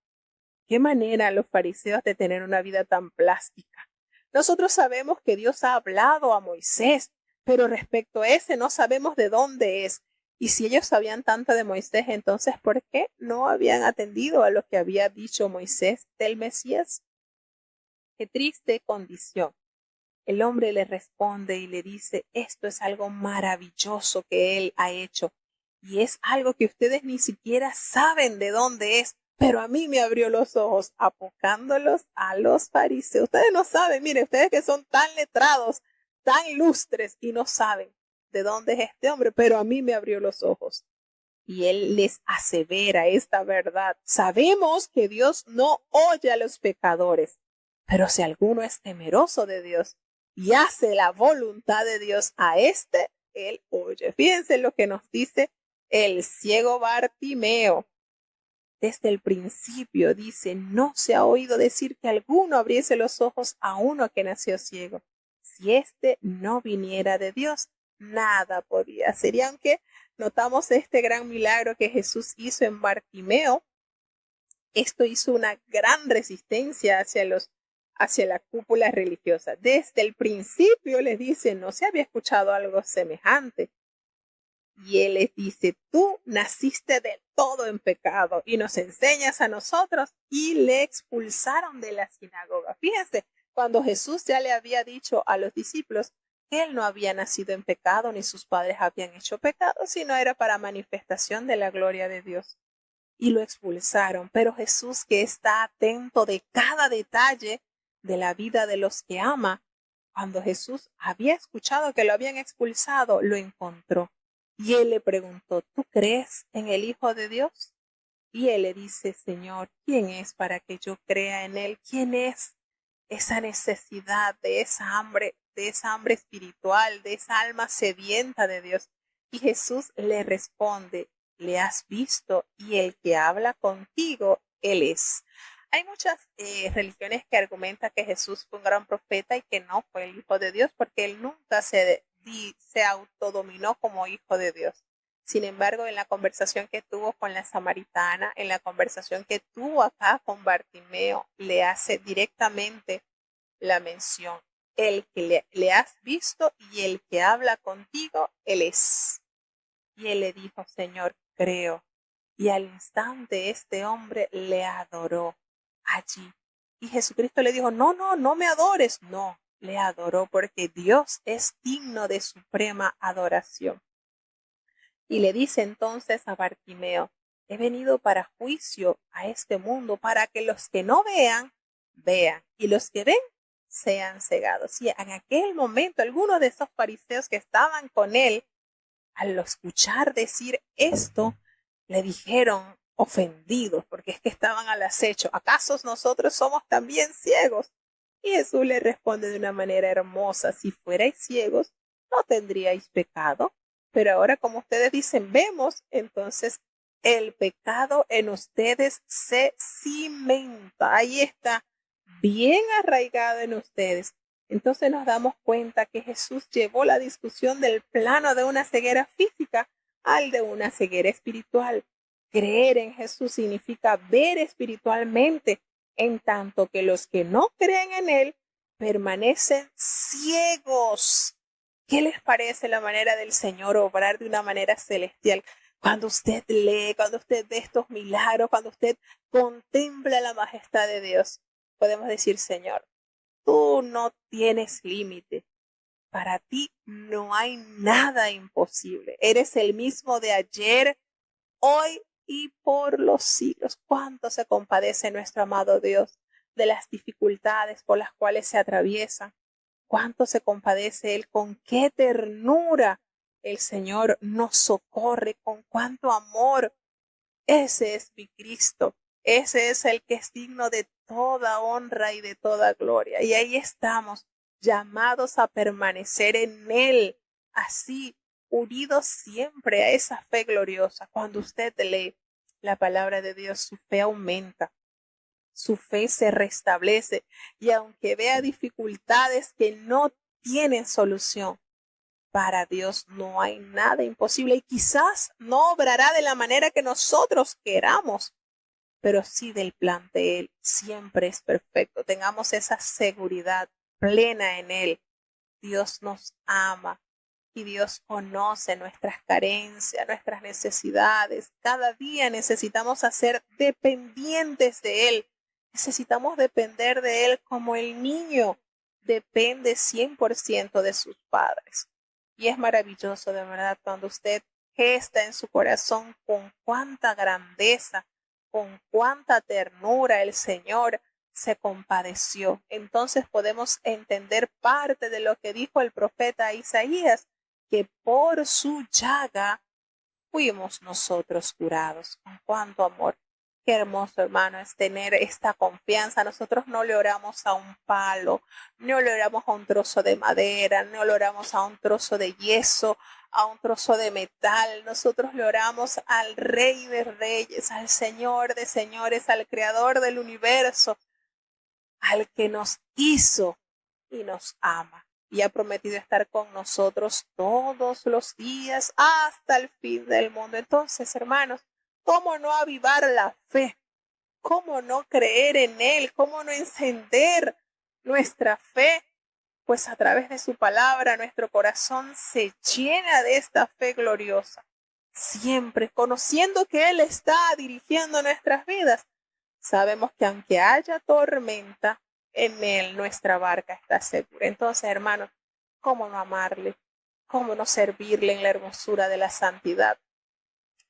Qué manera los fariseos de tener una vida tan plástica. Nosotros sabemos que Dios ha hablado a Moisés, pero respecto a ese no sabemos de dónde es. Y si ellos sabían tanto de Moisés, entonces ¿por qué no habían atendido a lo que había dicho Moisés del Mesías? Qué triste condición. El hombre le responde y le dice, esto es algo maravilloso que él ha hecho. Y es algo que ustedes ni siquiera saben de dónde es. Pero a mí me abrió los ojos, apocándolos a los fariseos. Ustedes no saben, miren, ustedes que son tan letrados, tan ilustres y no saben de dónde es este hombre, pero a mí me abrió los ojos. Y él les asevera esta verdad. Sabemos que Dios no oye a los pecadores, pero si alguno es temeroso de Dios y hace la voluntad de Dios, a él oye. Fíjense lo que nos dice el ciego Bartimeo. Desde el principio dice, no se ha oído decir que alguno abriese los ojos a uno que nació ciego. Si éste no viniera de Dios, nada podía hacer. Y aunque notamos este gran milagro que Jesús hizo en Bartimeo, esto hizo una gran resistencia hacia la cúpula religiosa. Desde el principio les dice, no se había escuchado algo semejante. Y él les dice, tú naciste del todo en pecado y nos enseñas a nosotros, y le expulsaron de la sinagoga. Fíjense, cuando Jesús ya le había dicho a los discípulos que él no había nacido en pecado ni sus padres habían hecho pecado, sino era para manifestación de la gloria de Dios. Y lo expulsaron, pero Jesús, que está atento de cada detalle de la vida de los que ama, cuando Jesús había escuchado que lo habían expulsado, lo encontró. Y él le preguntó, ¿tú crees en el Hijo de Dios? Y él le dice, Señor, ¿quién es para que yo crea en él? ¿Quién es esa necesidad de esa hambre espiritual, de esa alma sedienta de Dios? Y Jesús le responde, le has visto y el que habla contigo, él es. Hay muchas religiones que argumentan que Jesús fue un gran profeta y que no fue el Hijo de Dios, porque él nunca se autodominó como Hijo de Dios. Sin embargo, en la conversación que tuvo con la samaritana, en la conversación que tuvo acá con Bartimeo, le hace directamente la mención. El que le has visto y el que habla contigo, él es. Y él le dijo, Señor, creo. Y al instante este hombre le adoró allí. Y Jesucristo le dijo, no me adores. No, le adoró porque Dios es digno de suprema adoración. Y le dice entonces a Bartimeo, he venido para juicio a este mundo, para que los que no vean, vean, y los que ven, sean cegados. Y en aquel momento, algunos de esos fariseos que estaban con él, al escuchar decir esto, le dijeron ofendidos, porque es que estaban al acecho, ¿acaso nosotros somos también ciegos? Y Jesús le responde de una manera hermosa, si fuerais ciegos, no tendríais pecado, pero ahora como ustedes dicen, vemos, entonces el pecado en ustedes se cimenta, ahí está, bien arraigado en ustedes. Entonces nos damos cuenta que Jesús llevó la discusión del plano de una ceguera física al de una ceguera espiritual. Creer en Jesús significa ver espiritualmente, en tanto que los que no creen en Él permanecen ciegos. ¿Qué les parece la manera del Señor obrar de una manera celestial? Cuando usted lee, cuando usted ve estos milagros, cuando usted contempla la majestad de Dios, podemos decir, Señor, tú no tienes límite. Para ti no hay nada imposible. Eres el mismo de ayer, hoy y por los siglos. ¿Cuánto se compadece nuestro amado Dios de las dificultades por las cuales se atraviesan? cuánto se compadece Él, con qué ternura el Señor nos socorre, con cuánto amor. Ese es mi Cristo. Ese es el que es digno de toda honra y de toda gloria. Y ahí estamos, llamados a permanecer en Él, así, unidos siempre a esa fe gloriosa. Cuando usted lee la palabra de Dios, su fe aumenta, su fe se restablece, y aunque vea dificultades que no tienen solución, para Dios no hay nada imposible, y quizás no obrará de la manera que nosotros queramos, pero sí del plan de Él siempre es perfecto. Tengamos esa seguridad plena en Él. Dios nos ama y Dios conoce nuestras carencias, nuestras necesidades. Cada día necesitamos ser dependientes de Él. Necesitamos depender de Él como el niño depende 100% de sus padres. Y es maravilloso, de verdad, cuando usted gesta en su corazón con cuánta grandeza, con cuánta ternura el Señor se compadeció. Entonces podemos entender parte de lo que dijo el profeta Isaías, que por su llaga fuimos nosotros curados. Con cuánto amor. Qué hermoso, hermano, es tener esta confianza. Nosotros no le oramos a un palo, no le oramos a un trozo de madera, no le oramos a un trozo de yeso, a un trozo de metal. Nosotros le oramos al Rey de Reyes, al Señor de Señores, al Creador del universo, al que nos hizo y nos ama y ha prometido estar con nosotros todos los días hasta el fin del mundo. Entonces, hermanos, ¿cómo no avivar la fe? ¿Cómo no creer en Él? ¿Cómo no encender nuestra fe? Pues a través de su palabra nuestro corazón se llena de esta fe gloriosa, siempre conociendo que Él está dirigiendo nuestras vidas. Sabemos que aunque haya tormenta, en Él nuestra barca está segura. Entonces, hermanos, ¿cómo no amarle? ¿Cómo no servirle en la hermosura de la santidad?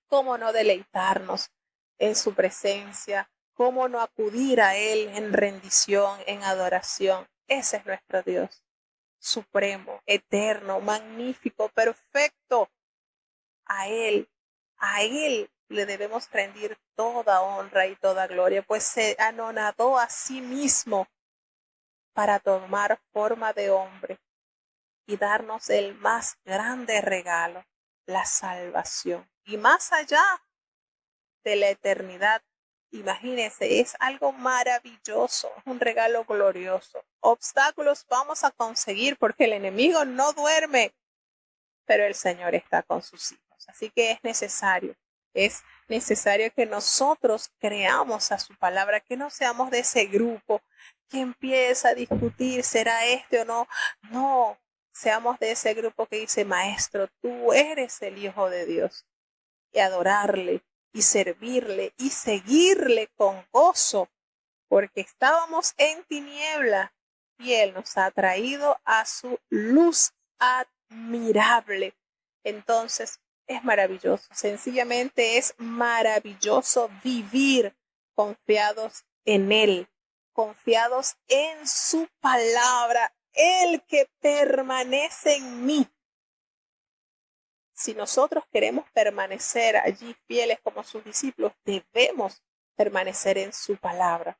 ¿Cómo no deleitarnos en su presencia? ¿Cómo no acudir a Él en rendición, en adoración? Ese es nuestro Dios, supremo, eterno, magnífico, perfecto. A Él le debemos rendir toda honra y toda gloria, pues se anonadó a sí mismo para tomar forma de hombre y darnos el más grande regalo, la salvación. Y más allá de la eternidad, imagínense, es algo maravilloso, un regalo glorioso. Obstáculos vamos a conseguir porque el enemigo no duerme, pero el Señor está con sus hijos. Así que es necesario que nosotros creamos a su palabra, que no seamos de ese grupo que empieza a discutir, ¿será este o no? No, seamos de ese grupo que dice, Maestro, tú eres el Hijo de Dios, y adorarle y servirle y seguirle con gozo, porque estábamos en tiniebla y Él nos ha traído a su luz admirable. Entonces es maravilloso, sencillamente es maravilloso vivir confiados en Él, confiados en su palabra, el que permanece en mí. Si nosotros queremos permanecer allí fieles como sus discípulos, debemos permanecer en su palabra.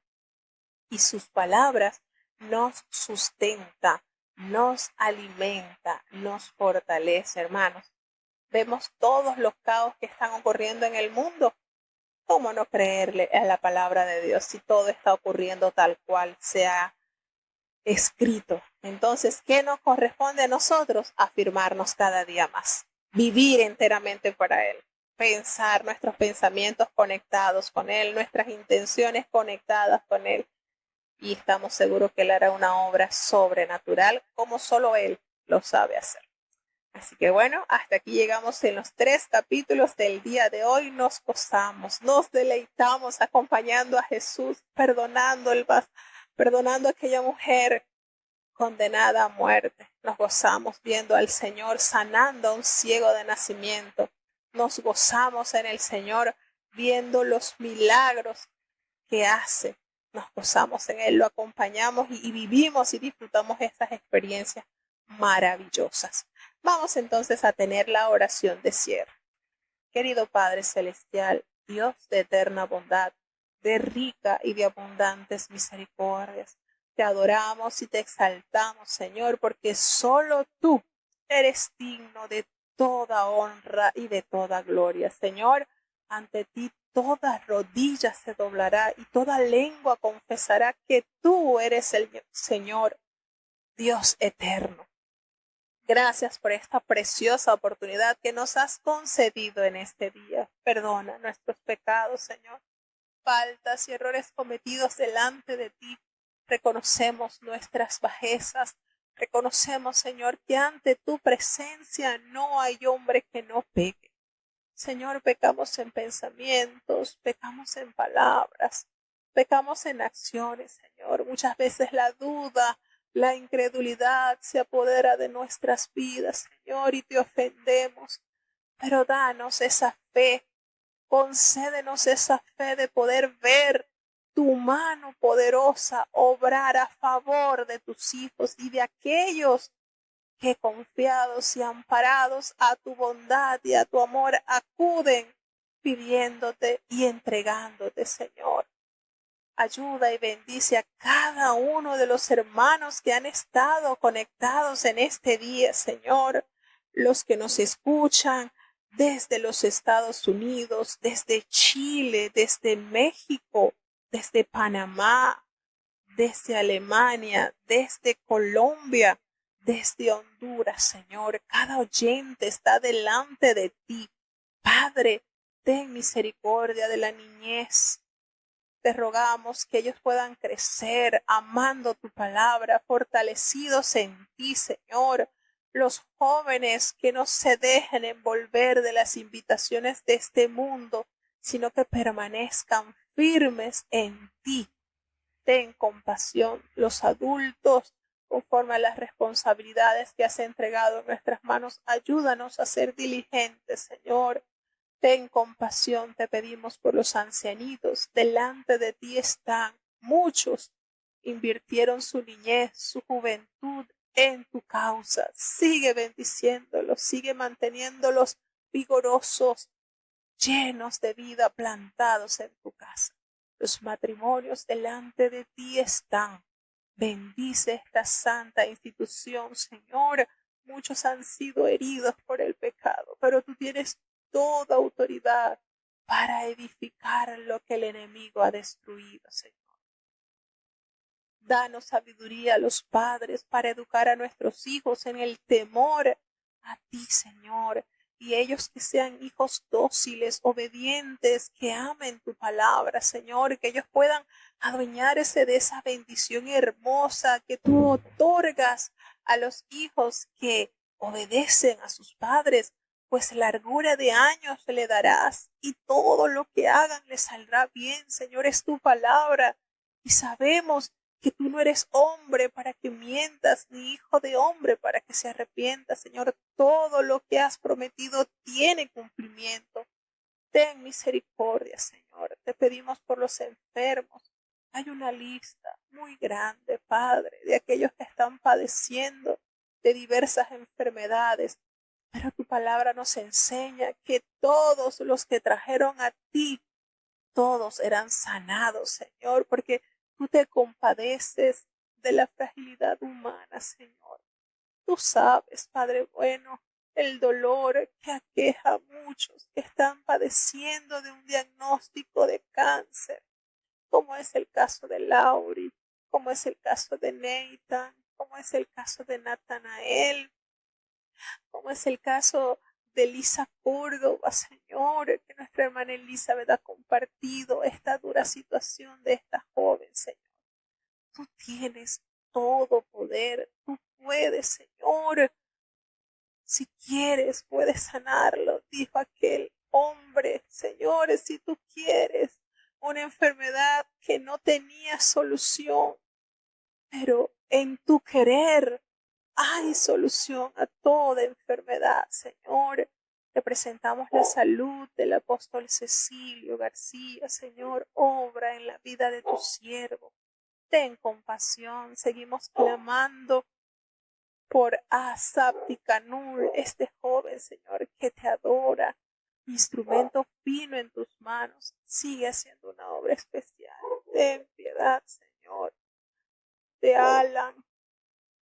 Y sus palabras nos sustenta, nos alimenta, nos fortalece, hermanos. Vemos todos los caos que están ocurriendo en el mundo. ¿Cómo no creerle a la palabra de Dios si todo está ocurriendo tal cual se ha escrito? Entonces, ¿qué nos corresponde a nosotros? Afirmarnos cada día más, vivir enteramente para Él, pensar nuestros pensamientos conectados con Él, nuestras intenciones conectadas con Él. Y estamos seguros que Él hará una obra sobrenatural como solo Él lo sabe hacer. Así que bueno, hasta aquí llegamos en los 3 capítulos del día de hoy. Nos gozamos, nos deleitamos acompañando a Jesús, perdonando a aquella mujer condenada a muerte. Nos gozamos viendo al Señor sanando a un ciego de nacimiento. Nos gozamos en el Señor viendo los milagros que hace. nos gozamos en Él, lo acompañamos y vivimos y disfrutamos estas experiencias maravillosas. Vamos entonces a tener la oración de cierre. Querido Padre Celestial, Dios de eterna bondad, de rica y de abundantes misericordias, te adoramos y te exaltamos, Señor, porque solo tú eres digno de toda honra y de toda gloria. Señor, ante ti toda rodilla se doblará y toda lengua confesará que tú eres el Señor, Dios eterno. Gracias por esta preciosa oportunidad que nos has concedido en este día. Perdona nuestros pecados, Señor, faltas y errores cometidos delante de ti. Reconocemos nuestras bajezas. Reconocemos, Señor, que ante tu presencia no hay hombre que no peque. Señor, pecamos en pensamientos, pecamos en palabras, pecamos en acciones, Señor. Muchas veces la duda, la incredulidad se apodera de nuestras vidas, Señor, y te ofendemos. Pero danos esa fe, concédenos esa fe de poder ver tu mano poderosa obrar a favor de tus hijos y de aquellos que confiados y amparados a tu bondad y a tu amor acuden pidiéndote y entregándote, Señor. Ayuda y bendice a cada uno de los hermanos que han estado conectados en este día, Señor. Los que nos escuchan desde los Estados Unidos, desde Chile, desde México, desde Panamá, desde Alemania, desde Colombia, desde Honduras, Señor. Cada oyente está delante de ti. Padre, ten misericordia de la niñez. Te rogamos que ellos puedan crecer amando tu palabra, fortalecidos en ti, Señor. Los jóvenes que no se dejen envolver de las invitaciones de este mundo, sino que permanezcan firmes en ti. Ten compasión. Los adultos, conforme a las responsabilidades que has entregado en nuestras manos, ayúdanos a ser diligentes, Señor. Ten compasión, te pedimos por los ancianitos. Delante de ti están muchos. Invirtieron su niñez, su juventud en tu causa. Sigue bendiciéndolos, sigue manteniéndolos vigorosos, llenos de vida, plantados en tu casa. Los matrimonios delante de ti están. Bendice esta santa institución, Señor. Muchos han sido heridos por el pecado, pero tú tienes toda autoridad para edificar lo que el enemigo ha destruido, Señor. Danos sabiduría a los padres para educar a nuestros hijos en el temor a ti, Señor. Y ellos que sean hijos dóciles, obedientes, que amen tu palabra, Señor, que ellos puedan adueñarse de esa bendición hermosa que tú otorgas a los hijos que obedecen a sus padres, pues largura de años le darás y todo lo que hagan les saldrá bien, Señor, es tu palabra. Y sabemos que tú no eres hombre para que mientas, ni hijo de hombre para que se arrepienta, Señor. Todo lo que has prometido tiene cumplimiento. Ten misericordia, Señor. Te pedimos por los enfermos. Hay una lista muy grande, Padre, de aquellos que están padeciendo de diversas enfermedades. Pero tu palabra nos enseña que todos los que trajeron a ti, todos eran sanados, Señor, porque tú te compadeces de la fragilidad humana, Señor. Tú sabes, Padre bueno, el dolor que aqueja a muchos que están padeciendo de un diagnóstico de cáncer, como es el caso de Lauri, como es el caso de Nathan, como es el caso de Natanael, como es el caso de Elisa Córdoba, Señor, que nuestra hermana Elizabeth ha compartido esta dura situación de esta joven, Señor. Tú tienes todo poder, tú puedes, Señor. Si quieres, puedes sanarlo, dijo aquel hombre. Señor, si tú quieres una enfermedad que no tenía solución, pero en tu querer hay solución a toda enfermedad, Señor. Te presentamos la salud del apóstol Cecilio García, Señor, obra en la vida de tu siervo. Ten compasión, seguimos clamando por Asap Ticanul, este joven, Señor, que te adora, instrumento fino en tus manos, sigue haciendo una obra especial. Ten piedad, Señor, de Alan,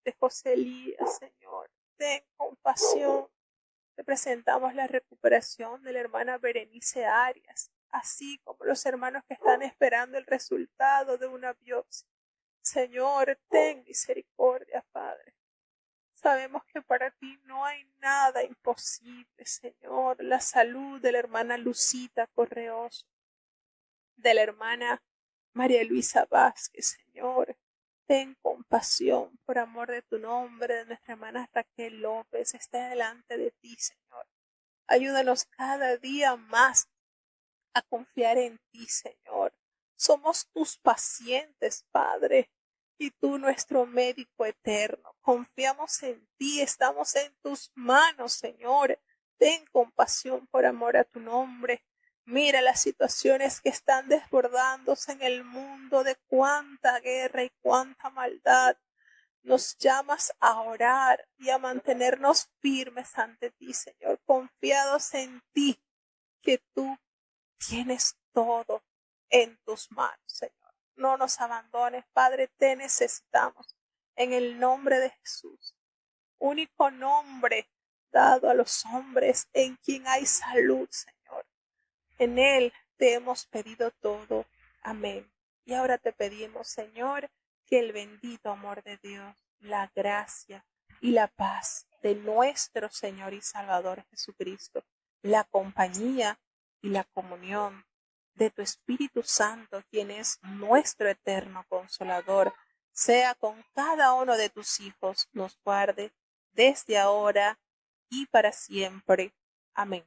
de José Elías, Señor, ten compasión. Te presentamos la recuperación de la hermana Berenice Arias, así como los hermanos que están esperando el resultado de una biopsia. Señor, ten misericordia, Padre. Sabemos que para ti no hay nada imposible, Señor. La salud de la hermana Lucita Correoso, de la hermana María Luisa Vázquez, Señor. Ten compasión por amor de tu nombre, de nuestra hermana Raquel López. Está delante de ti, Señor. Ayúdanos cada día más a confiar en ti, Señor. Somos tus pacientes, Padre, y tú nuestro médico eterno. Confiamos en ti, estamos en tus manos, Señor. Ten compasión por amor a tu nombre. Mira las situaciones que están desbordándose en el mundo, de cuánta guerra y cuánta maldad. Nos llamas a orar y a mantenernos firmes ante ti, Señor, confiados en ti, que tú tienes todo en tus manos, Señor. No nos abandones, Padre, te necesitamos. En el nombre de Jesús, único nombre dado a los hombres, en quien hay salud, Señor. En Él te hemos pedido todo. Amén. Y ahora te pedimos, Señor, que el bendito amor de Dios, la gracia y la paz de nuestro Señor y Salvador Jesucristo, la compañía y la comunión de tu Espíritu Santo, quien es nuestro eterno Consolador, sea con cada uno de tus hijos, nos guarde desde ahora y para siempre. Amén.